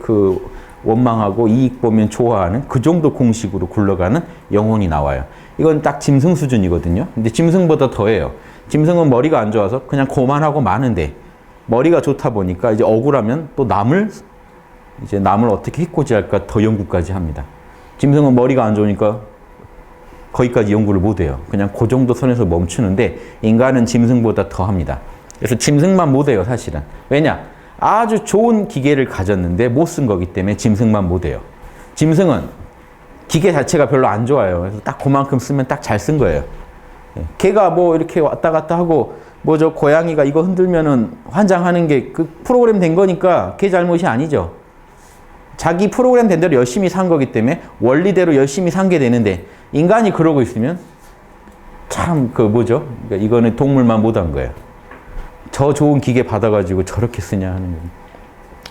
원망하고, 이익 보면 좋아하는 그 정도 공식으로 굴러가는 영혼이 나와요. 이건 딱 짐승 수준이거든요. 근데 짐승보다 더해요. 짐승은 머리가 안 좋아서 그냥 고만하고 마는데, 머리가 좋다 보니까 이제 억울하면 또 남을 어떻게 해코지할까 더 연구까지 합니다. 짐승은 머리가 안 좋으니까 거기까지 연구를 못 해요. 그냥 그 정도 선에서 멈추는데 인간은 짐승보다 더 합니다. 그래서 짐승만 못 해요, 사실은. 왜냐? 아주 좋은 기계를 가졌는데 못 쓴 거기 때문에 짐승만 못 해요. 짐승은 기계 자체가 별로 안 좋아요. 그래서 딱 그만큼 쓰면 딱 잘 쓴 거예요. 걔가 뭐 이렇게 왔다 갔다 하고 저 고양이가 이거 흔들면은 환장하는 게 그 프로그램 된 거니까 걔 잘못이 아니죠. 자기 프로그램 된 대로 열심히 산 거기 때문에 원리대로 열심히 산 게 되는데 인간이 그러고 있으면 참 그러니까 이거는 동물만 못한 거예요. 저 좋은 기계 받아가지고 저렇게 쓰냐 하는 거예요.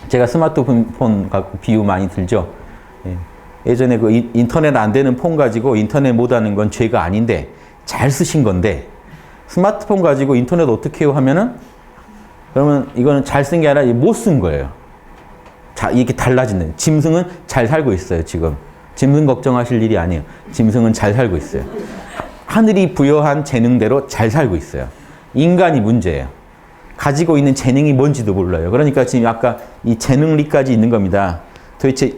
제가 스마트폰 갖고 비유 많이 들죠. 예전에 그 인터넷 안 되는 폰 가지고 인터넷 못하는 건 죄가 아닌데 잘 쓰신 건데 스마트폰 가지고 인터넷 어떻게 해요 하면은 그러면 이거는 잘 쓴 게 아니라 못 쓴 거예요. 자, 이게 달라지는. 짐승은 잘 살고 있어요, 지금. 짐승 걱정하실 일이 아니에요. 짐승은 잘 살고 있어요. 하늘이 부여한 재능대로 잘 살고 있어요. 인간이 문제예요. 가지고 있는 재능이 뭔지도 몰라요. 그러니까 지금 아까 이 재능리까지 있는 겁니다. 도대체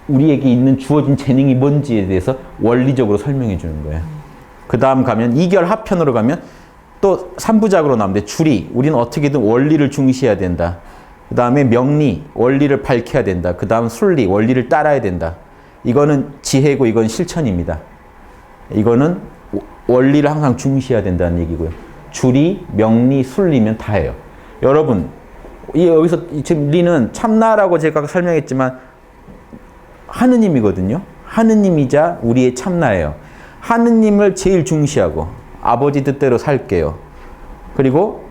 우리에게 주어진 재능이 뭔지에 대해서 원리적으로 설명해 주는 거예요. 그 다음 가면 2결 하편으로 가면 또 3부작으로 나오는데 주리, 우리는 어떻게든 원리를 중시해야 된다. 그 다음에 명리, 원리를 밝혀야 된다. 그 다음 순리, 원리를 따라야 된다. 이거는 지혜고 이건 실천입니다. 이거는 원리를 항상 중시해야 된다는 얘기고요. 주리, 명리, 순리면 다예요. 여러분, 여기서 지금 리는 참나라고 제가 설명했지만 하느님이거든요. 하느님이자 우리의 참나예요. 하느님을 제일 중시하고 아버지 뜻대로 살게요. 그리고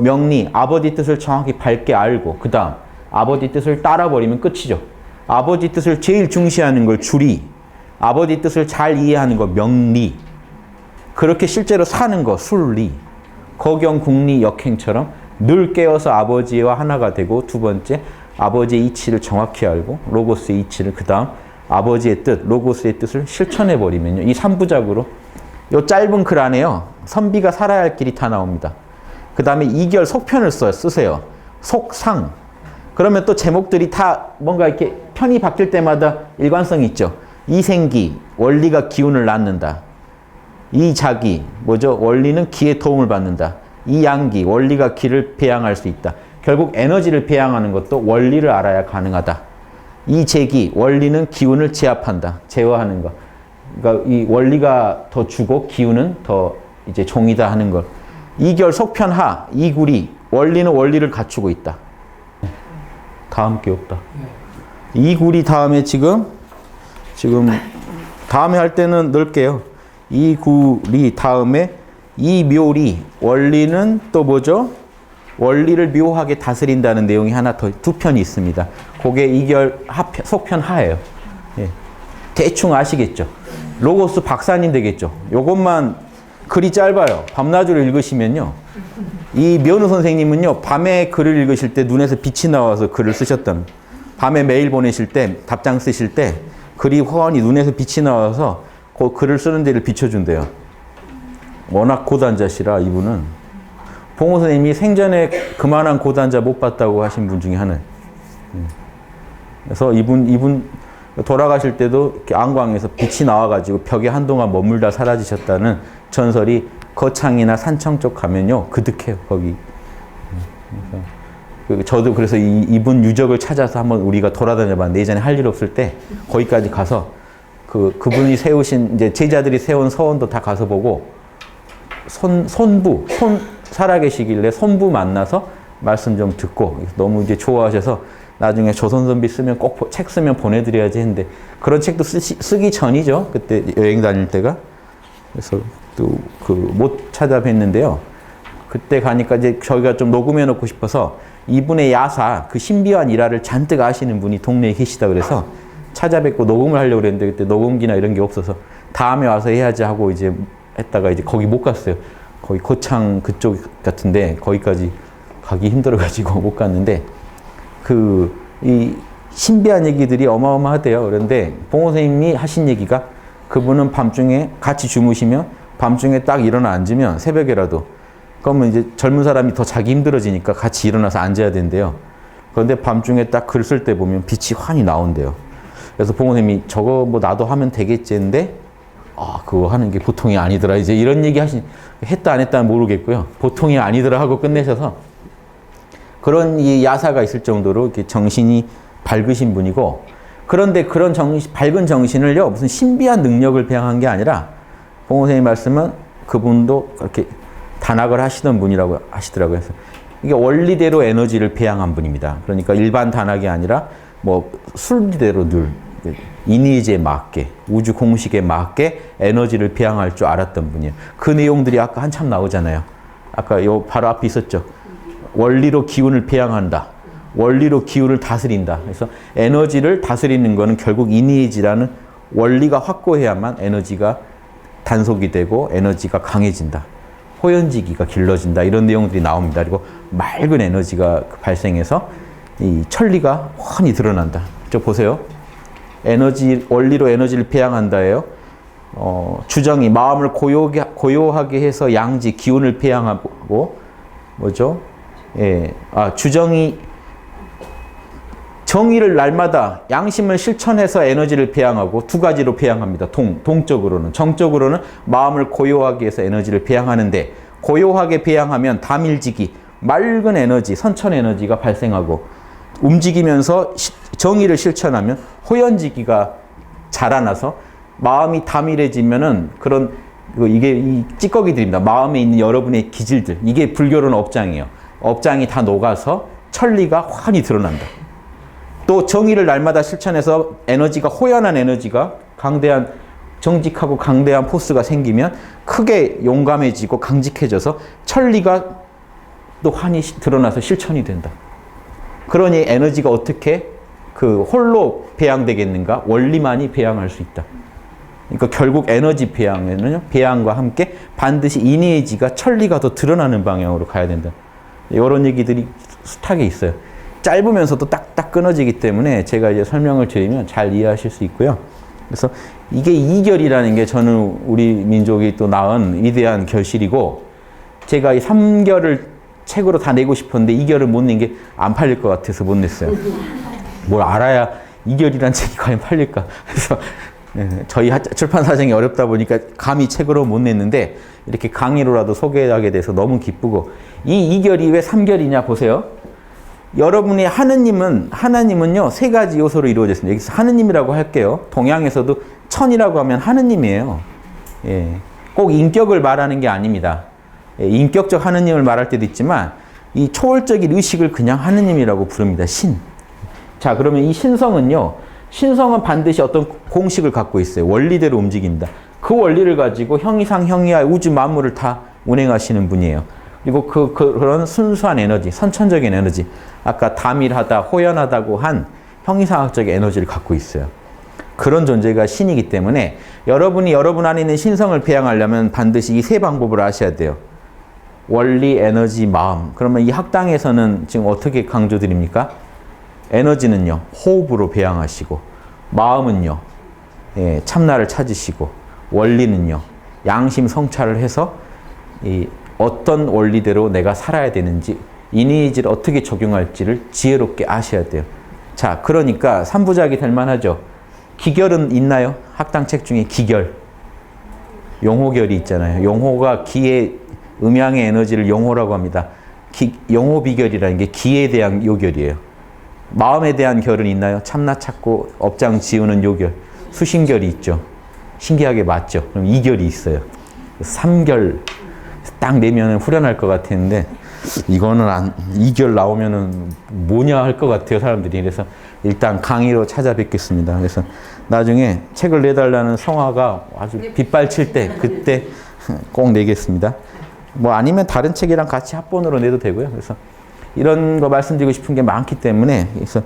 명리, 아버지 뜻을 정확히 밝게 알고 그 다음 아버지 뜻을 따라버리면 끝이죠. 아버지 뜻을 제일 중시하는 걸 주리, 아버지 뜻을 잘 이해하는 거 명리, 그렇게 실제로 사는 거 순리, 거경, 국리, 역행처럼 늘 깨어서 아버지와 하나가 되고 두 번째 아버지의 이치를 정확히 알고 로고스의 이치를 그 다음 아버지의 뜻, 로고스의 뜻을 실천해버리면요. 이 3부작으로 이 짧은 글 안에요. 선비가 살아야 할 길이 다 나옵니다. 그 다음에 2결 속편을 쓰세요. 속상. 그러면 또 제목들이 다 뭔가 이렇게 편이 바뀔 때마다 일관성이 있죠. 이생기, 원리가 기운을 낳는다. 이자기, 원리는 기의 도움을 받는다. 이양기, 원리가 기를 배양할 수 있다. 결국 에너지를 배양하는 것도 원리를 알아야 가능하다. 이제기, 원리는 기운을 제압한다. 제어하는 거. 그러니까 이 원리가 더 주고 기운은 더 이제 종이다 하는 걸. 이결 속편하, 이구리, 원리는 원리를 갖추고 있다. 다음 게 없다. 이구리 다음에 지금 다음에 할 때는 넣을게요. 이구리 다음에 이묘리, 원리는 또 원리를 묘하게 다스린다는 내용이 하나 더 두 편이 있습니다. 그게 이결 속편 하예요. 예. 대충 아시겠죠? 로고스 박사님 되겠죠? 요것만 글이 짧아요. 밤낮으로 읽으시면요. 이 면우 선생님은요, 밤에 글을 읽으실 때 눈에서 빛이 나와서 글을 쓰셨던, 밤에 메일 보내실 때, 답장 쓰실 때 글이 훤히 눈에서 빛이 나와서 그 글을 쓰는 데를 비춰준대요. 워낙 고단자시라 이분은. 봉호 선생님이 생전에 그만한 고단자 못 봤다고 하신 분 중에 하나. 그래서 이분 돌아가실 때도 이렇게 안광에서 빛이 나와가지고 벽에 한동안 머물다 사라지셨다는 전설이 거창이나 산청 쪽 가면요 그득해요 거기. 저도 그래서 이분 유적을 찾아서 한번 우리가 돌아다녀봤는데 예전에 할 일 없을 때 거기까지 가서 그분이 세우신 이제 제자들이 세운 서원도 다 가서 보고 손부 살아계시길래 손부 만나서 말씀 좀 듣고 너무 이제 좋아하셔서 나중에 조선선비 쓰면 꼭 책 쓰면 보내드려야지 했는데 그런 책도 쓰기 전이죠 그때 여행 다닐 때가. 그래서 또 못 찾아뵀는데요. 그때 가니까 이제 저희가 좀 녹음해 놓고 싶어서 이분의 야사, 그 신비한 일화를 잔뜩 아시는 분이 동네에 계시다 그래서 찾아뵙고 녹음을 하려고 그랬는데 그때 녹음기나 이런 게 없어서 다음에 와서 해야지 하고 이제 했다가 이제 거기 못 갔어요. 거기 고창 그쪽 같은데 거기까지 가기 힘들어가지고 못 갔는데 이 신비한 얘기들이 어마어마하대요. 그런데 봉호 선생님이 하신 얘기가 그분은 밤중에 같이 주무시면 밤중에 딱 일어나 앉으면 새벽에라도 그러면 이제 젊은 사람이 더 자기 힘들어지니까 같이 일어나서 앉아야 된대요. 그런데 밤중에 딱 글 쓸 때 보면 빛이 환히 나온대요. 그래서 봉호 선생님이 저거 뭐 나도 하면 되겠지 했는데 그거 하는 게 보통이 아니더라. 이제 이런 얘기 했다 안 했다는 모르겠고요. 보통이 아니더라 하고 끝내셔서 그런 이 야사가 있을 정도로 이렇게 정신이 밝으신 분이고 그런데 그런 밝은 정신을요 무슨 신비한 능력을 배양한 게 아니라 봉호 선생님 말씀은 그분도 그렇게 단학을 하시던 분이라고 하시더라고요. 그래서 이게 원리대로 에너지를 배양한 분입니다. 그러니까 일반 단학이 아니라 뭐 순리대로 늘 이니지에 맞게 우주 공식에 맞게 에너지를 배양할 줄 알았던 분이에요. 그 내용들이 아까 한참 나오잖아요. 아까 요 바로 앞에 있었죠. 원리로 기운을 배양한다. 원리로 기운을 다스린다. 그래서 에너지를 다스리는 거는 결국 이니지라는 원리가 확고해야만 에너지가 단속이 되고 에너지가 강해진다. 호연지기가 길러진다. 이런 내용들이 나옵니다. 그리고 맑은 에너지가 발생해서 이 천리가 훤히 드러난다. 저 보세요. 원리로 에너지를 배양한다예요. 주정이 마음을 고요하게 해서 양지, 기운을 배양하고, 뭐죠? 예. 주정이 정의를 날마다 양심을 실천해서 에너지를 배양하고 두 가지로 배양합니다. 동적으로는. 정적으로는 마음을 고요하게 해서 에너지를 배양하는데 고요하게 배양하면 다밀지기, 맑은 에너지, 선천 에너지가 발생하고 움직이면서 정의를 실천하면 호연지기가 자라나서 마음이 다밀해지면은 그런 이게 이 찌꺼기들입니다. 마음에 있는 여러분의 기질들. 이게 불교로는 업장이에요. 업장이 다 녹아서 천리가 환히 드러난다. 또 정의를 날마다 실천해서 에너지가 호연한 에너지가 강대한 정직하고 강대한 포스가 생기면 크게 용감해지고 강직해져서 천리가 또 환히 드러나서 실천이 된다. 그러니 에너지가 어떻게 홀로 배양되겠는가? 원리만이 배양할 수 있다. 그러니까 결국 에너지 배양에는 배양과 함께 반드시 이니에지가 천리가 더 드러나는 방향으로 가야 된다. 이런 얘기들이 숱하게 있어요. 짧으면서도 딱딱 끊어지기 때문에 제가 이제 설명을 드리면 잘 이해하실 수 있고요. 그래서 이게 이결이라는 게 저는 우리 민족이 또 낳은 위대한 결실이고 제가 이 3결을 책으로 다 내고 싶었는데 2결을 못 낸 게 안 팔릴 것 같아서 못 냈어요. 뭘 알아야 2결이라는 책이 과연 팔릴까. 그래서 저희 출판 사정이 어렵다 보니까 감히 책으로 못 냈는데 이렇게 강의로라도 소개하게 돼서 너무 기쁘고 이 2결이 왜 3결이냐 보세요. 여러분이 하나님은요, 세 가지 요소로 이루어져 있습니다. 여기서 하느님이라고 할게요. 동양에서도 천이라고 하면 하느님이에요. 예. 꼭 인격을 말하는 게 아닙니다. 예. 인격적 하느님을 말할 때도 있지만, 이 초월적인 의식을 그냥 하느님이라고 부릅니다. 신. 자, 그러면 이 신성은요, 신성은 반드시 어떤 공식을 갖고 있어요. 원리대로 움직입니다. 그 원리를 가지고 형이상 형이하 우주 만물을 다 운행하시는 분이에요. 그리고 그런 순수한 에너지, 선천적인 에너지, 아까 다밀하다, 호연하다고 한 형이상학적 에너지를 갖고 있어요. 그런 존재가 신이기 때문에 여러분이 여러분 안에 있는 신성을 배양하려면 반드시 이 세 방법을 아셔야 돼요. 원리, 에너지, 마음. 그러면 이 학당에서는 지금 어떻게 강조드립니까? 에너지는요, 호흡으로 배양하시고, 마음은요, 예, 참나를 찾으시고, 원리는요, 양심 성찰을 해서 어떤 원리대로 내가 살아야 되는지, 이니지를 어떻게 적용할지를 지혜롭게 아셔야 돼요. 자, 그러니까 3부작이 될 만하죠. 기결은 있나요? 학당책 중에 기결. 용호결이 있잖아요. 용호가 기의 음양의 에너지를 용호라고 합니다. 용호 비결이라는 게 기에 대한 요결이에요. 마음에 대한 결은 있나요? 참나 찾고 업장 지우는 요결. 수신결이 있죠. 신기하게 맞죠? 그럼 이결이 있어요. 3결 딱 내면은 후련할 것 같았는데 이거는 2결 나오면은 뭐냐 할 것 같아요, 사람들이. 그래서 일단 강의로 찾아뵙겠습니다. 그래서 나중에 책을 내달라는 성화가 아주 빗발칠 때 그때 꼭 내겠습니다. 뭐 아니면 다른 책이랑 같이 합본으로 내도 되고요. 그래서 이런 거 말씀드리고 싶은 게 많기 때문에 그래서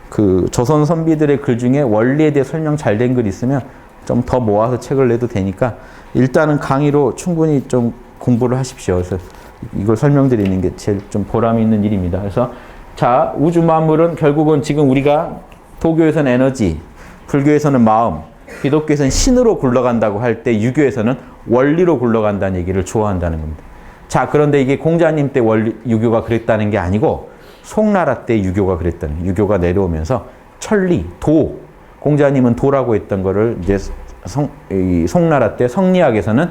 그 조선 선비들의 글 중에 원리에 대해 설명 잘 된 글 있으면 좀 더 모아서 책을 내도 되니까 일단은 강의로 충분히 좀 공부를 하십시오. 그래서 이걸 설명드리는 게 제일 좀 보람 있는 일입니다. 그래서 자, 우주 만물은 결국은 지금 우리가 도교에서는 에너지, 불교에서는 마음, 기독교에서는 신으로 굴러간다고 할 때 유교에서는 원리로 굴러간다는 얘기를 좋아한다는 겁니다. 자, 그런데 이게 공자님 때 유교가 그랬다는 게 아니고 송나라 때 유교가 그랬다는, 유교가 내려오면서 천리, 도, 공자님은 도라고 했던 거를 이제 송나라 때 성리학에서는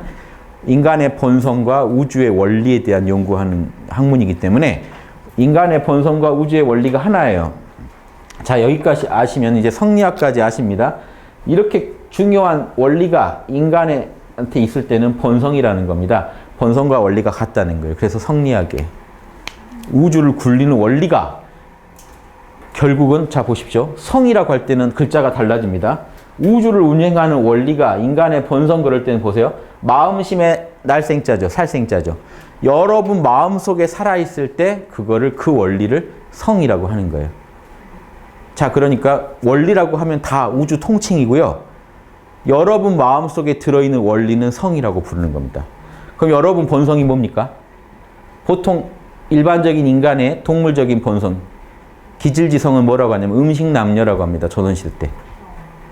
인간의 본성과 우주의 원리에 대한 연구하는 학문이기 때문에 인간의 본성과 우주의 원리가 하나예요. 자, 여기까지 아시면 이제 성리학까지 아십니다. 이렇게 중요한 원리가 인간한테 있을 때는 본성이라는 겁니다. 본성과 원리가 같다는 거예요. 그래서 성리학에 우주를 굴리는 원리가 결국은 자 보십시오. 성이라고 할 때는 글자가 달라집니다. 우주를 운행하는 원리가 인간의 본성 그럴 때는 보세요. 마음심의 날생자죠. 살생자죠. 여러분 마음속에 살아있을 때 그거를 그 원리를 성이라고 하는 거예요. 자, 그러니까 원리라고 하면 다 우주 통칭이고요. 여러분 마음속에 들어있는 원리는 성이라고 부르는 겁니다. 그럼 여러분 본성이 뭡니까? 보통 일반적인 인간의 동물적인 본성, 기질지성은 뭐라고 하냐면 음식남녀라고 합니다. 조선시대 때.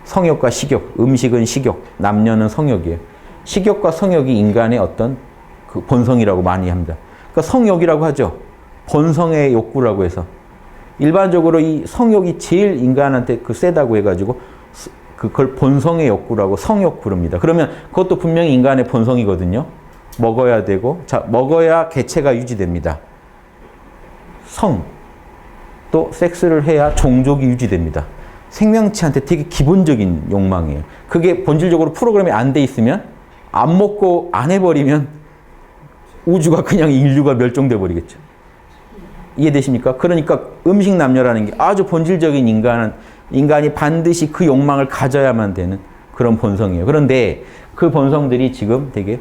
성욕과 식욕, 음식은 식욕, 남녀는 성욕이에요. 식욕과 성욕이 인간의 어떤 그 본성이라고 많이 합니다. 그러니까 성욕이라고 하죠. 본성의 욕구라고 해서. 일반적으로 이 성욕이 제일 인간한테 그 세다고 해가지고 그걸 본성의 욕구라고 성욕 부릅니다. 그러면 그것도 분명히 인간의 본성이거든요. 먹어야 되고, 자, 먹어야 개체가 유지됩니다. 성, 또 섹스를 해야 종족이 유지됩니다. 생명체한테 되게 기본적인 욕망이에요. 그게 본질적으로 프로그램이 안 돼 있으면 안 먹고 안 해버리면 우주가 그냥 인류가 멸종돼 버리겠죠. 이해되십니까? 그러니까 음식남녀라는 게 아주 본질적인 인간이 반드시 그 욕망을 가져야만 되는 그런 본성이에요. 그런데 그 본성들이 지금 되게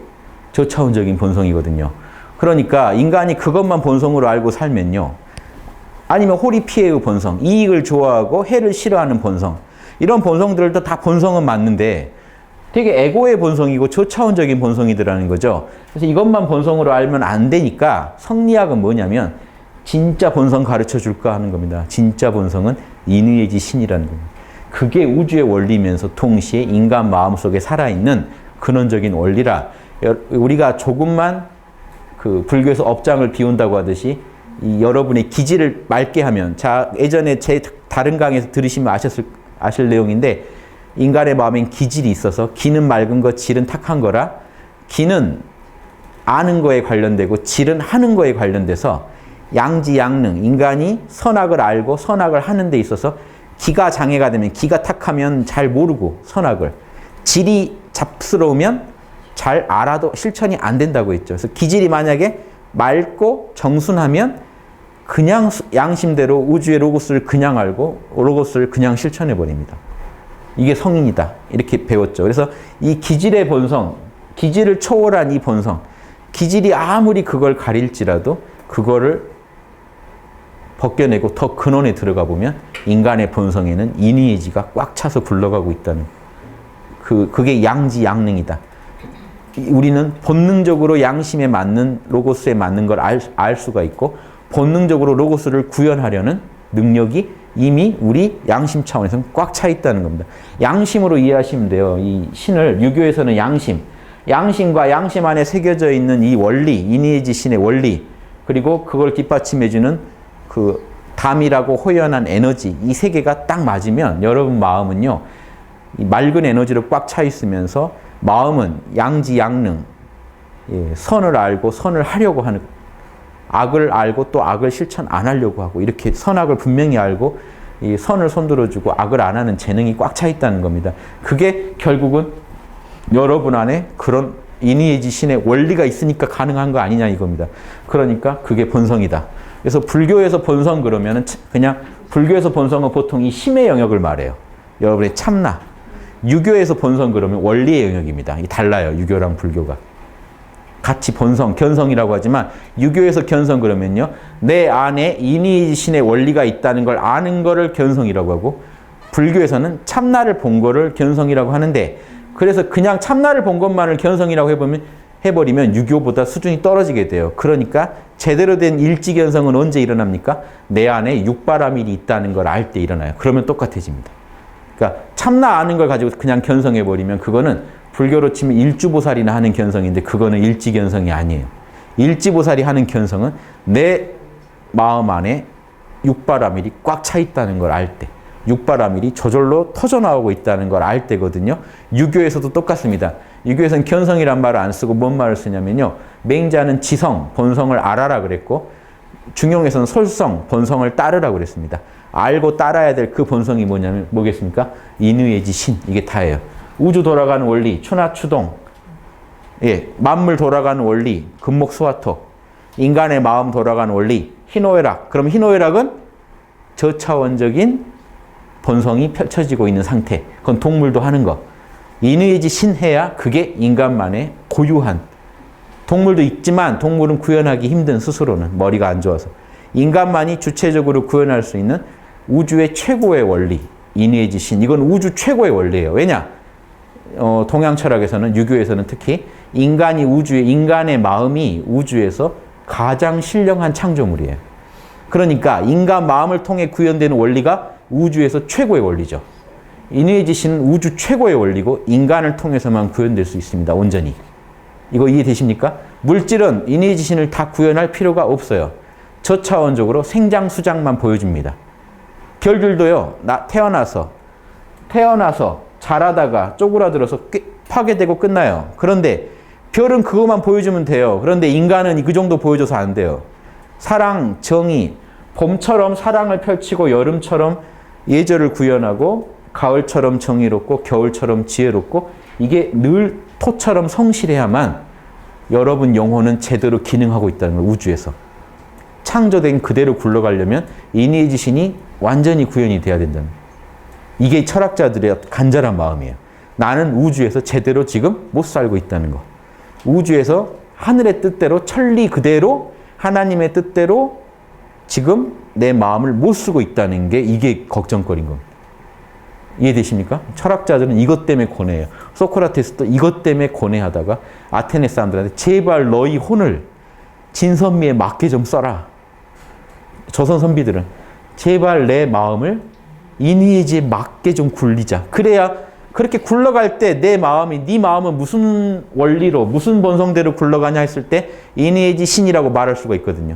저차원적인 본성이거든요. 그러니까 인간이 그것만 본성으로 알고 살면요. 아니면 호리피해의 본성, 이익을 좋아하고 해를 싫어하는 본성. 이런 본성들도 다 본성은 맞는데 되게 에고의 본성이고 저차원적인 본성이더라는 거죠. 그래서 이것만 본성으로 알면 안 되니까 성리학은 뭐냐면 진짜 본성 가르쳐 줄까 하는 겁니다. 진짜 본성은 인의의지 신이라는 겁니다. 그게 우주의 원리면서 동시에 인간 마음속에 살아있는 근원적인 원리라 우리가 조금만 그 불교에서 업장을 비운다고 하듯이 이 여러분의 기질을 맑게 하면 자 예전에 제 다른 강의에서 들으시면 아실 내용인데 인간의 마음엔 기질이 있어서 기는 맑은 것, 질은 탁한 거라 기는 아는 거에 관련되고 질은 하는 거에 관련돼서 양지양능, 인간이 선악을 알고 선악을 하는 데 있어서 기가 장애가 되면 기가 탁하면 잘 모르고 선악을 질이 잡스러우면 잘 알아도 실천이 안 된다고 했죠. 그래서 기질이 만약에 맑고 정순하면 그냥 양심대로 우주의 로고스를 그냥 알고 로고스를 그냥 실천해 버립니다. 이게 성인이다. 이렇게 배웠죠. 그래서 이 기질의 본성, 기질을 초월한 이 본성, 기질이 아무리 그걸 가릴지라도 그거를 벗겨내고 더 근원에 들어가 보면 인간의 본성에는 인의의지가 꽉 차서 굴러가고 있다는 그게 양지양능이다. 우리는 본능적으로 양심에 맞는 로고스에 맞는 걸 알 수가 있고 본능적으로 로고스를 구현하려는 능력이 이미 우리 양심 차원에서는 꽉 차 있다는 겁니다. 양심으로 이해하시면 돼요. 이 신을 유교에서는 양심과 양심 안에 새겨져 있는 이 원리, 인의의지 신의 원리 그리고 그걸 뒷받침해주는 그 담이라고 호연한 에너지 이 세 개가 딱 맞으면 여러분 마음은요 이 맑은 에너지로 꽉 차 있으면서 마음은 양지양능, 예, 선을 알고 선을 하려고 하는, 악을 알고 또 악을 실천 안 하려고 하고, 이렇게 선악을 분명히 알고 이 선을 손들어주고 악을 안 하는 재능이 꽉 차 있다는 겁니다. 그게 결국은 여러분 안에 그런 인의의 신의 원리가 있으니까 가능한 거 아니냐 이겁니다. 그러니까 그게 본성이다. 그래서 불교에서 본성 그러면은 그냥, 불교에서 본성은 보통 이 심의 영역을 말해요. 여러분의 참나. 유교에서 본성 그러면 원리의 영역입니다. 이 달라요. 유교랑 불교가. 같이 본성, 견성이라고 하지만 유교에서 견성 그러면요, 내 안에 인의 신의 원리가 있다는 걸 아는 거를 견성이라고 하고, 불교에서는 참나를 본 거를 견성이라고 하는데, 그래서 그냥 참나를 본 것만을 견성이라고 해버리면 유교보다 수준이 떨어지게 돼요. 그러니까 제대로 된 일지견성은 언제 일어납니까? 내 안에 육바라밀이 있다는 걸 알 때 일어나요. 그러면 똑같아집니다. 그러니까 참나 아는 걸 가지고 그냥 견성해버리면 그거는 불교로 치면 일주보살이나 하는 견성인데, 그거는 일지견성이 아니에요. 일지보살이 하는 견성은 내 마음 안에 육바라밀이 꽉 차 있다는 걸 알 때, 육바라밀이 저절로 터져나오고 있다는 걸 알 때거든요. 유교에서도 똑같습니다. 유교에서는 견성이란 말을 안 쓰고 뭔 말을 쓰냐면요, 맹자는 지성, 본성을 알아라 그랬고, 중용에서는 솔성, 본성을 따르라 그랬습니다. 알고 따라야 될 그 본성이 뭐겠습니까? 인의예지신, 이게 다예요. 우주 돌아가는 원리, 추나추동, 예, 만물 돌아가는 원리, 금목수화토, 인간의 마음 돌아가는 원리, 희노애락. 그럼 희노애락은 저차원적인 본성이 펼쳐지고 있는 상태. 그건 동물도 하는 거. 인의예지신해야 그게 인간만의 고유한. 동물도 있지만 동물은 구현하기 힘든, 스스로는 머리가 안 좋아서. 인간만이 주체적으로 구현할 수 있는 우주의 최고의 원리, 인의예지신. 이건 우주 최고의 원리예요. 왜냐? 동양 철학에서는, 유교에서는 특히 인간의 마음이 우주에서 가장 신령한 창조물이에요. 그러니까 인간 마음을 통해 구현되는 원리가 우주에서 최고의 원리죠. 인의예지신은 우주 최고의 원리고 인간을 통해서만 구현될 수 있습니다. 온전히. 이거 이해되십니까? 물질은 인의예지신을 다 구현할 필요가 없어요. 저차원적으로 생장수장만 보여줍니다. 별들도요, 태어나서 자라다가 쪼그라들어서 파괴되고 끝나요. 그런데 별은 그것만 보여주면 돼요. 그런데 인간은 그 정도 보여줘서 안 돼요. 사랑, 정의, 봄처럼 사랑을 펼치고 여름처럼 예절을 구현하고 가을처럼 정의롭고 겨울처럼 지혜롭고, 이게 늘 토처럼 성실해야만 여러분 영혼은 제대로 기능하고 있다는 거예요. 우주에서. 창조된 그대로 굴러가려면 인의예지신이 완전히 구현이 돼야 된다는 거예요. 이게 철학자들의 간절한 마음이에요. 나는 우주에서 제대로 지금 못 살고 있다는 거. 우주에서 하늘의 뜻대로, 천리 그대로, 하나님의 뜻대로 지금 내 마음을 못 쓰고 있다는 게, 이게 걱정거리인 겁니다. 이해되십니까? 철학자들은 이것 때문에 고뇌해요. 소크라테스도 이것 때문에 고뇌하다가 아테네 사람들한테 제발 너희 혼을 진선미에 맞게 좀 써라. 조선 선비들은 제발 내 마음을 인의예지에 맞게 좀 굴리자. 그래야, 그렇게 굴러갈 때 내 마음이, 네 마음은 무슨 원리로, 무슨 본성대로 굴러가냐 했을 때 인의예지 신이라고 말할 수가 있거든요.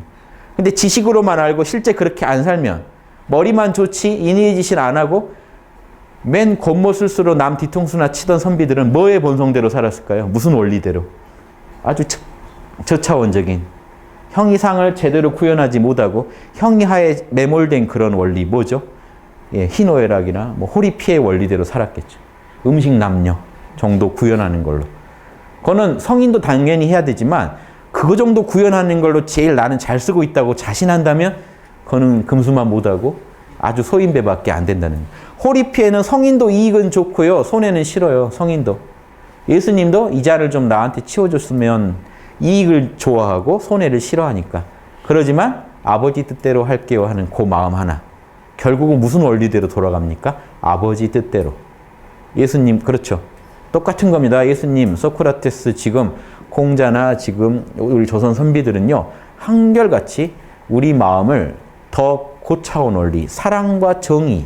근데 지식으로만 알고 실제 그렇게 안 살면, 머리만 좋지 인의예지 신 안 하고 맨 겉모술수로 남 뒤통수나 치던 선비들은 뭐의 본성대로 살았을까요? 무슨 원리대로? 아주 저차원적인, 형이상을 제대로 구현하지 못하고 형이하에 매몰된 그런 원리, 뭐죠? 예, 희노애락이나 뭐 호리피의 원리대로 살았겠죠. 음식 남녀 정도 구현하는 걸로. 그거는 성인도 당연히 해야 되지만, 그거 정도 구현하는 걸로 제일 나는 잘 쓰고 있다고 자신한다면 그거는 금수만 못하고 아주 소인배밖에 안 된다는 거예요. 호리피에는 성인도 이익은 좋고요, 손해는 싫어요. 성인도. 예수님도 이 잔을 좀 나한테 치워줬으면 이익을 좋아하고 손해를 싫어하니까. 그러지만 아버지 뜻대로 할게요 하는 그 마음 하나. 결국은 무슨 원리대로 돌아갑니까? 아버지 뜻대로. 예수님, 그렇죠. 똑같은 겁니다. 예수님, 소크라테스, 지금 공자나 지금 우리 조선 선비들은요, 한결같이 우리 마음을 더 고차원 원리, 사랑과 정의,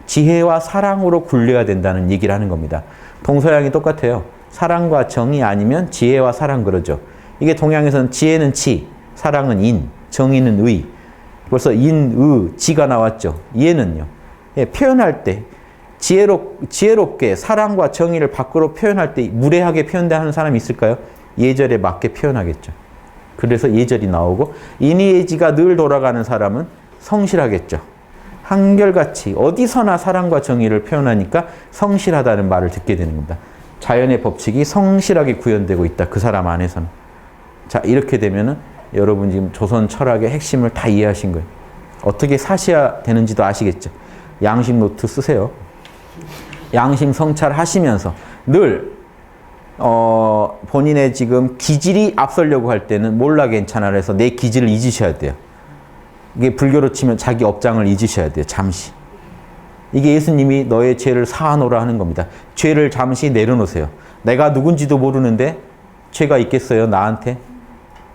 지혜와 사랑으로 굴려야 된다는 얘기를 하는 겁니다. 동서양이 똑같아요. 사랑과 정의 아니면 지혜와 사랑 그러죠. 이게 동양에서는 지혜는 치, 사랑은 인, 정의는 의. 벌써 인, 의, 지가 나왔죠. 얘는요. 예, 표현할 때 지혜롭게 사랑과 정의를 밖으로 표현할 때 무례하게 표현하는 사람이 있을까요? 예절에 맞게 표현하겠죠. 그래서 예절이 나오고 인의예지가 늘 돌아가는 사람은 성실하겠죠. 한결같이 어디서나 사랑과 정의를 표현하니까 성실하다는 말을 듣게 되는 겁니다. 자연의 법칙이 성실하게 구현되고 있다. 그 사람 안에서는. 자, 이렇게 되면은 여러분 지금 조선 철학의 핵심을 다 이해하신 거예요. 어떻게 사셔야 되는지도 아시겠죠. 양심 노트 쓰세요. 양심 성찰하시면서 늘 본인의 지금 기질이 앞서려고 할 때는 몰라 괜찮아 그래서 내 기질을 잊으셔야 돼요. 이게 불교로 치면 자기 업장을 잊으셔야 돼요. 잠시. 이게 예수님이 너의 죄를 사하노라 하는 겁니다. 죄를 잠시 내려놓으세요. 내가 누군지도 모르는데 죄가 있겠어요? 나한테?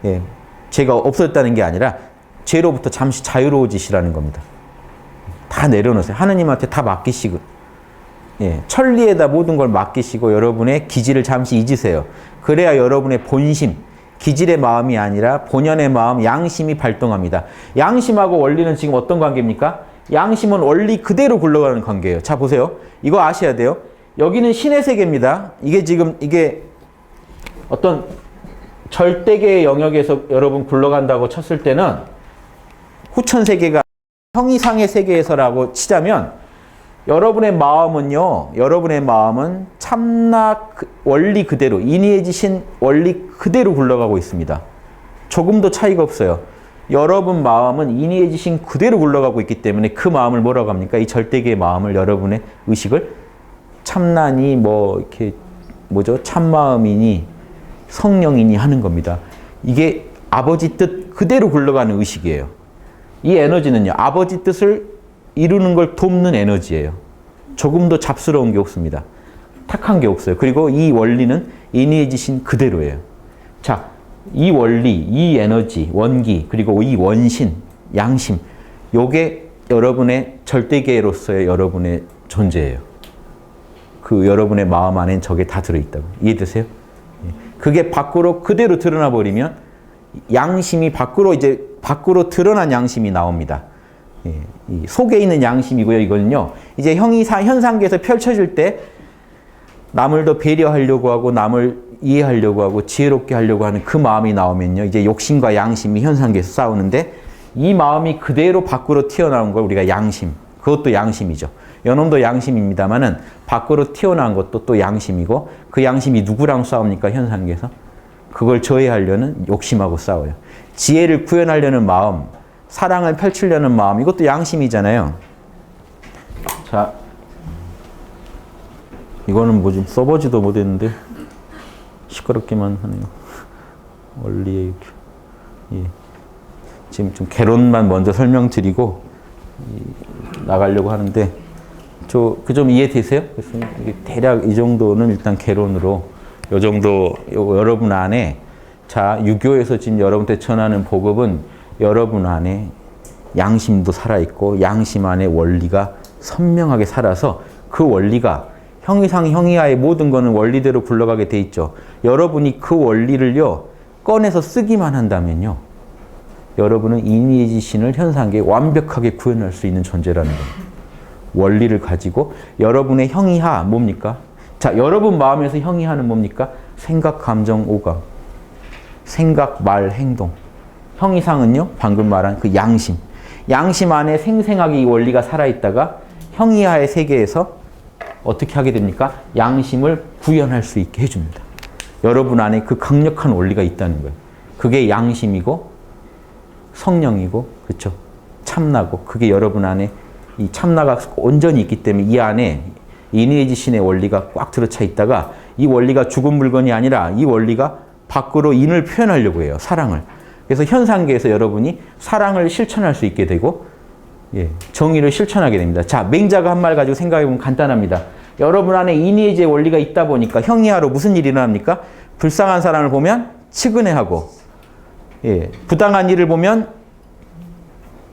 예. 죄가 없었다는 게 아니라 죄로부터 잠시 자유로워지시라는 겁니다. 다 내려놓으세요. 하느님한테 다 맡기시고, 예. 천리에다 모든 걸 맡기시고 여러분의 기질을 잠시 잊으세요. 그래야 여러분의 본심, 기질의 마음이 아니라 본연의 마음, 양심이 발동합니다. 양심하고 원리는 지금 어떤 관계입니까? 양심은 원리 그대로 굴러가는 관계예요. 자, 보세요. 이거 아셔야 돼요. 여기는 신의 세계입니다. 이게 어떤 절대계의 영역에서 여러분 굴러간다고 쳤을 때는 후천 세계가 형이상의 세계에서라고 치자면 여러분의 마음은 참나 원리 그대로, 인의해지신 원리 그대로 굴러가고 있습니다. 조금도 차이가 없어요. 여러분 마음은 인의해지신 그대로 굴러가고 있기 때문에 그 마음을 뭐라고 합니까? 이 절대계의 마음을 여러분의 의식을 참나니 참마음이니 성령이니 하는 겁니다. 이게 아버지 뜻 그대로 굴러가는 의식이에요. 이 에너지는요, 아버지 뜻을 이루는 걸 돕는 에너지예요. 조금도 잡스러운 게 없습니다. 탁한 게 없어요. 그리고 이 원리는 인의해지신 그대로예요. 자, 이 원리, 이 에너지, 원기, 그리고 이 원신, 양심, 요게 여러분의 절대계로서의 여러분의 존재예요. 그 여러분의 마음 안엔 저게 다 들어있다고. 이해되세요? 그게 밖으로 그대로 드러나 버리면 양심이 밖으로 드러난 양심이 나옵니다. 이 속에 있는 양심이고요. 이거는요, 이제 현상계에서 펼쳐질 때 남을 더 배려하려고 하고 남을 이해하려고 하고 지혜롭게 하려고 하는 그 마음이 나오면요, 이제 욕심과 양심이 현상계에서 싸우는데 이 마음이 그대로 밖으로 튀어나온 걸 우리가 양심, 그것도 양심이죠. 연놈도 양심입니다만은 밖으로 튀어나온 것도 또 양심이고 그 양심이 누구랑 싸웁니까? 현상계에서. 그걸 저해하려는 욕심하고 싸워요. 지혜를 구현하려는 마음, 사랑을 펼치려는 마음, 이것도 양심이잖아요. 자, 이거는 뭐 좀 써보지도 못했는데 시끄럽기만 하네요. 원리의 예. 지금 좀 개론만 먼저 설명드리고 나가려고 하는데 그 좀 이해되세요? 그래서 대략 이 정도는 일단 개론으로 요 정도 여러분 안에 자 유교에서 지금 여러분한테 전하는 복음은 여러분 안에 양심도 살아있고 양심 안에 원리가 선명하게 살아서 그 원리가 형이상 형이하의 모든 거는 원리대로 굴러가게 돼 있죠. 여러분이 그 원리를요 꺼내서 쓰기만 한다면요 여러분은 인의지신을 현상계에 완벽하게 구현할 수 있는 존재라는 겁니다. 원리를 가지고 여러분의 형이하 뭡니까? 자, 여러분 마음에서 형이하는 뭡니까? 생각, 감정, 오감. 생각, 말, 행동. 형이상은요 방금 말한 그 양심. 양심 안에 생생하게 이 원리가 살아있다가 형이하의 세계에서 어떻게 하게 됩니까? 양심을 구현할 수 있게 해줍니다. 여러분 안에 그 강력한 원리가 있다는 거예요. 그게 양심이고 성령이고 그렇죠? 참나고 그게 여러분 안에 이 참나가 온전히 있기 때문에 이 안에 인의지신의 원리가 꽉 들어차 있다가 이 원리가 죽은 물건이 아니라 이 원리가 밖으로 인을 표현하려고 해요. 사랑을. 그래서 현상계에서 여러분이 사랑을 실천할 수 있게 되고 예, 정의를 실천하게 됩니다. 자, 맹자가 한 말 가지고 생각해보면 간단합니다. 여러분 안에 인의의 원리가 있다 보니까 형이하로 무슨 일이 일어납니까? 불쌍한 사람을 보면 측은해하고 예, 부당한 일을 보면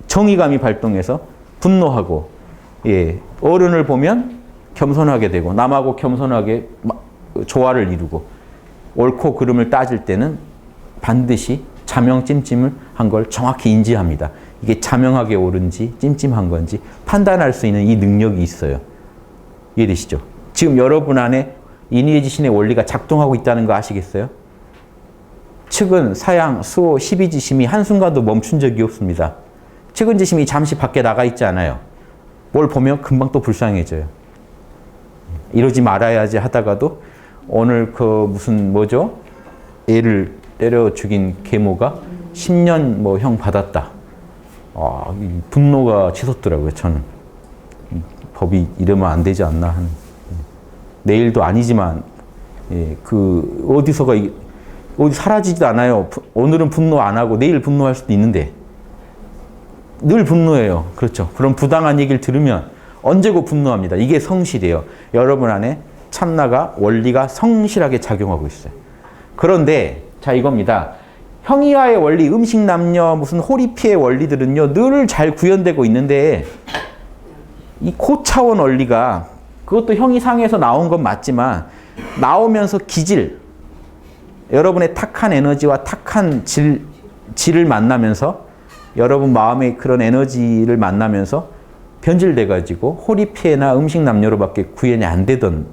정의감이 발동해서 분노하고 예, 어른을 보면 겸손하게 되고 남하고 겸손하게 조화를 이루고 옳고 그름을 따질 때는 반드시 자명 찜찜을 한 걸 정확히 인지합니다. 이게 자명하게 옳은지 찜찜한 건지 판단할 수 있는 이 능력이 있어요. 이해되시죠? 지금 여러분 안에 인의의 지신의 원리가 작동하고 있다는 거 아시겠어요? 측은, 사양, 수호, 십이지심이 한순간도 멈춘 적이 없습니다. 측은지심이 잠시 밖에 나가 있지 않아요. 뭘 보면 금방 또 불쌍해져요. 이러지 말아야지 하다가도 오늘 그 무슨 뭐죠? 애를 때려 죽인 계모가 10년 뭐 형 받았다. 분노가 치솟더라고요, 저는. 법이 이러면 안 되지 않나 하는. 내일도 아니지만, 예, 그, 어디서가, 어디 사라지지도 않아요. 오늘은 분노 안 하고 내일 분노할 수도 있는데. 늘 분노해요. 그렇죠. 그런 부당한 얘기를 들으면 언제고 분노합니다. 이게 성실이에요. 여러분 안에 참나가, 원리가 성실하게 작용하고 있어요. 그런데, 자, 이겁니다. 형이와의 원리, 음식, 남녀, 무슨 호리피의 원리들은요, 늘 잘 구현되고 있는데, 이 고차원 원리가, 그것도 형이상에서 나온 건 맞지만, 나오면서 기질, 여러분의 탁한 에너지와 탁한 질을 만나면서, 여러분 마음의 그런 에너지를 만나면서 변질돼가지고, 호리피해나 음식, 남녀로밖에 구현이 안 되던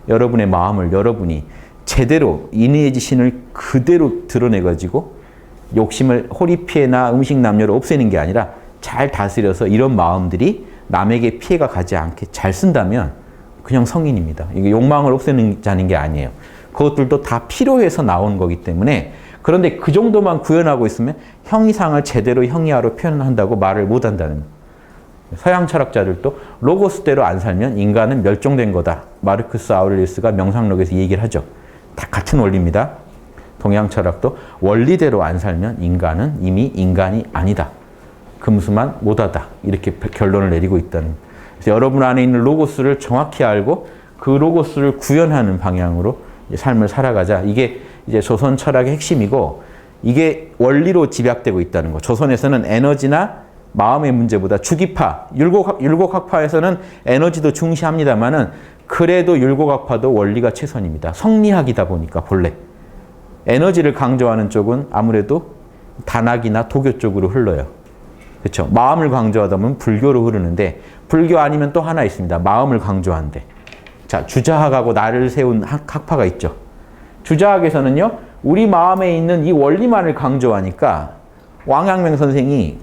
여러분의 마음을 여러분이 제대로 인의의 지신을 그대로 드러내가지고 욕심을 호리피해나 음식 남녀로 없애는 게 아니라 잘 다스려서 이런 마음들이 남에게 피해가 가지 않게 잘 쓴다면 그냥 성인입니다. 이게 욕망을 없애는 게 아니에요. 그것들도 다 필요해서 나온 거기 때문에 그런데 그 정도만 구현하고 있으면 형이상을 제대로 형이하로 표현한다고 말을 못한다는 거예요. 서양 철학자들도 로고스대로 안 살면 인간은 멸종된 거다. 마르크스 아우렐리우스가 명상록에서 얘기를 하죠. 다 같은 원리입니다. 동양 철학도 원리대로 안 살면 인간은 이미 인간이 아니다. 금수만 못하다. 이렇게 결론을 내리고 있다는. 그래서 여러분 안에 있는 로고스를 정확히 알고 그 로고스를 구현하는 방향으로 삶을 살아가자. 이게 이제 조선 철학의 핵심이고 이게 원리로 집약되고 있다는 거. 조선에서는 에너지나 마음의 문제보다 주기파, 율곡학파에서는 에너지도 중시합니다만은 그래도 율곡학파도 원리가 최선입니다. 성리학이다 보니까 본래. 에너지를 강조하는 쪽은 아무래도 단학이나 도교 쪽으로 흘러요. 그렇죠? 마음을 강조하다 보면 불교로 흐르는데 불교 아니면 또 하나 있습니다. 마음을 강조한대. 자, 주자학하고 나를 세운 학파가 있죠. 주자학에서는요. 우리 마음에 있는 이 원리만을 강조하니까 왕양명 선생이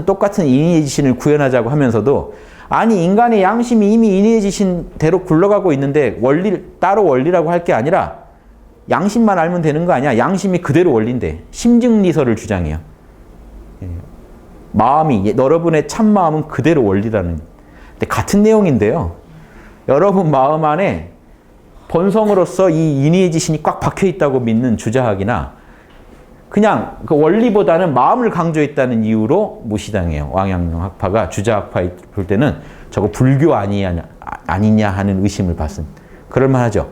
똑같은 인의의 지신을 구현하자고 하면서도 아니 인간의 양심이 이미 인의의 지신대로 굴러가고 있는데 따로 원리라고 할 게 아니라 양심만 알면 되는 거 아니야. 양심이 그대로 원리인데 심증리설을 주장해요. 마음이 여러분의 참마음은 그대로 원리라는 근데 같은 내용인데요. 여러분 마음 안에 본성으로서 이 인의의 지신이 꽉 박혀 있다고 믿는 주자학이나 그냥 그 원리보다는 마음을 강조했다는 이유로 무시당해요. 왕양명 학파가 주자학파에 볼 때는 저거 불교 아니냐 하는 의심을 받습니다. 그럴만하죠.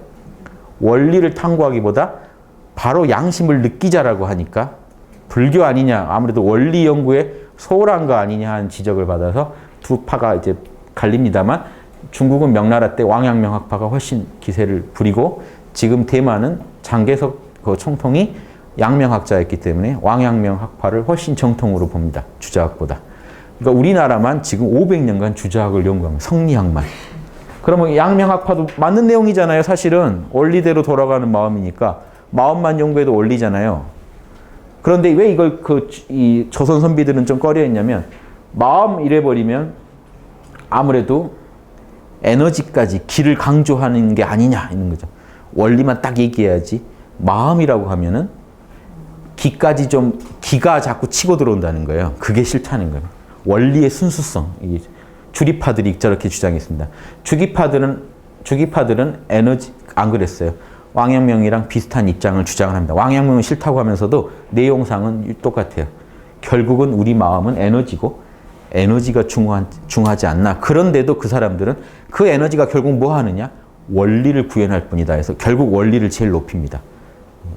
원리를 탐구하기보다 바로 양심을 느끼자라고 하니까 불교 아니냐 아무래도 원리 연구에 소홀한 거 아니냐 하는 지적을 받아서 두 파가 이제 갈립니다만 중국은 명나라 때 왕양명 학파가 훨씬 기세를 부리고 지금 대만은 장개석 그 총통이 양명학자였기 때문에 왕양명 학파를 훨씬 정통으로 봅니다. 주자학보다. 그러니까 우리나라만 지금 500년간 주자학을 연구합니다. 성리학만. 그러면 양명학파도 맞는 내용이잖아요. 사실은 원리대로 돌아가는 마음이니까 마음만 연구해도 원리잖아요. 그런데 왜 이걸 이 조선 선비들은 좀 꺼려했냐면 마음 이래버리면 아무래도 에너지까지 기를 강조하는 게 아니냐 있는 거죠. 원리만 딱 얘기해야지 마음이라고 하면은 기가 자꾸 치고 들어온다는 거예요. 그게 싫다는 거예요. 원리의 순수성. 주기파들이 저렇게 주장했습니다. 주기파들은 에너지, 안 그랬어요. 왕양명이랑 비슷한 입장을 주장을 합니다. 왕양명은 싫다고 하면서도 내용상은 똑같아요. 결국은 우리 마음은 에너지고 에너지가 중요하지 않나. 그런데도 그 사람들은 그 에너지가 결국 뭐 하느냐? 원리를 구현할 뿐이다 해서 결국 원리를 제일 높입니다.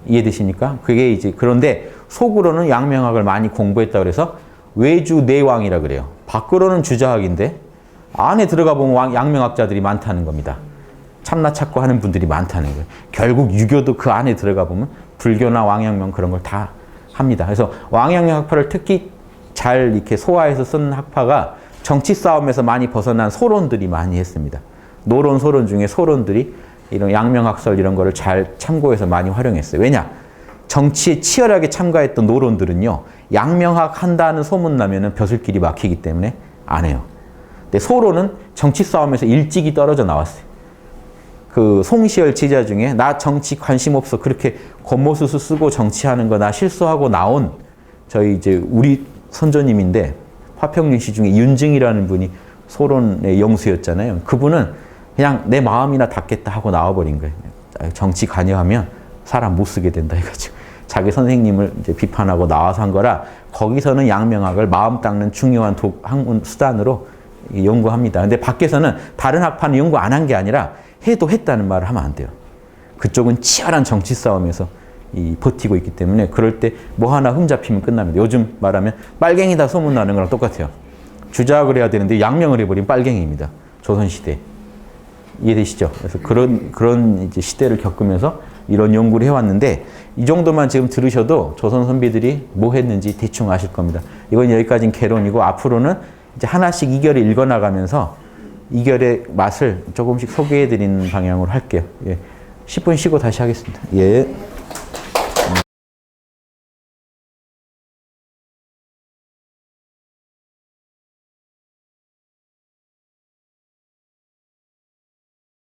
이해되십니까? 그게 이제 그런데 속으로는 양명학을 많이 공부했다 그래서 외주 내왕이라 그래요. 밖으로는 주자학인데 안에 들어가 보면 양명학자들이 많다는 겁니다. 참나 찾고 하는 분들이 많다는 거예요. 결국 유교도 그 안에 들어가 보면 불교나 왕양명 그런 걸 다 합니다. 그래서 왕양명 학파를 특히 잘 이렇게 소화해서 쓴 학파가 정치 싸움에서 많이 벗어난 소론들이 많이 했습니다. 노론, 소론 중에 소론들이 이런 양명학설 이런 거를 잘 참고해서 많이 활용했어요. 왜냐? 정치에 치열하게 참가했던 노론들은요, 양명학 한다는 소문 나면은 벼슬길이 막히기 때문에 안 해요. 근데 소론은 정치 싸움에서 일찍이 떨어져 나왔어요. 그 송시열 지자 중에 나 정치 관심 없어 그렇게 겉모수수 쓰고 정치하는 거 나 실수하고 나온 저희 이제 우리 선조님인데 화평윤 씨 중에 윤증이라는 분이 소론의 영수였잖아요. 그분은 그냥 내 마음이나 닿겠다 하고 나와버린 거예요. 정치 관여하면 사람 못 쓰게 된다 해가지고 자기 선생님을 이제 비판하고 나와서 한 거라 거기서는 양명학을 마음 닦는 중요한 학문 수단으로 연구합니다. 근데 밖에서는 다른 학파는 연구 안 한 게 아니라 해도 했다는 말을 하면 안 돼요. 그쪽은 치열한 정치 싸움에서 버티고 있기 때문에 그럴 때 뭐 하나 흠잡히면 끝납니다. 요즘 말하면 빨갱이다 소문나는 거랑 똑같아요. 주작을 해야 되는데 양명을 해버린 빨갱이입니다. 조선시대. 이해되시죠? 그래서 그런 이제 시대를 겪으면서 이런 연구를 해왔는데 이 정도만 지금 들으셔도 조선 선비들이 뭐 했는지 대충 아실 겁니다. 이건 여기까지는 개론이고 앞으로는 이제 하나씩 이결을 읽어나가면서 이결의 맛을 조금씩 소개해드리는 방향으로 할게요. 예. 10분 쉬고 다시 하겠습니다. 예.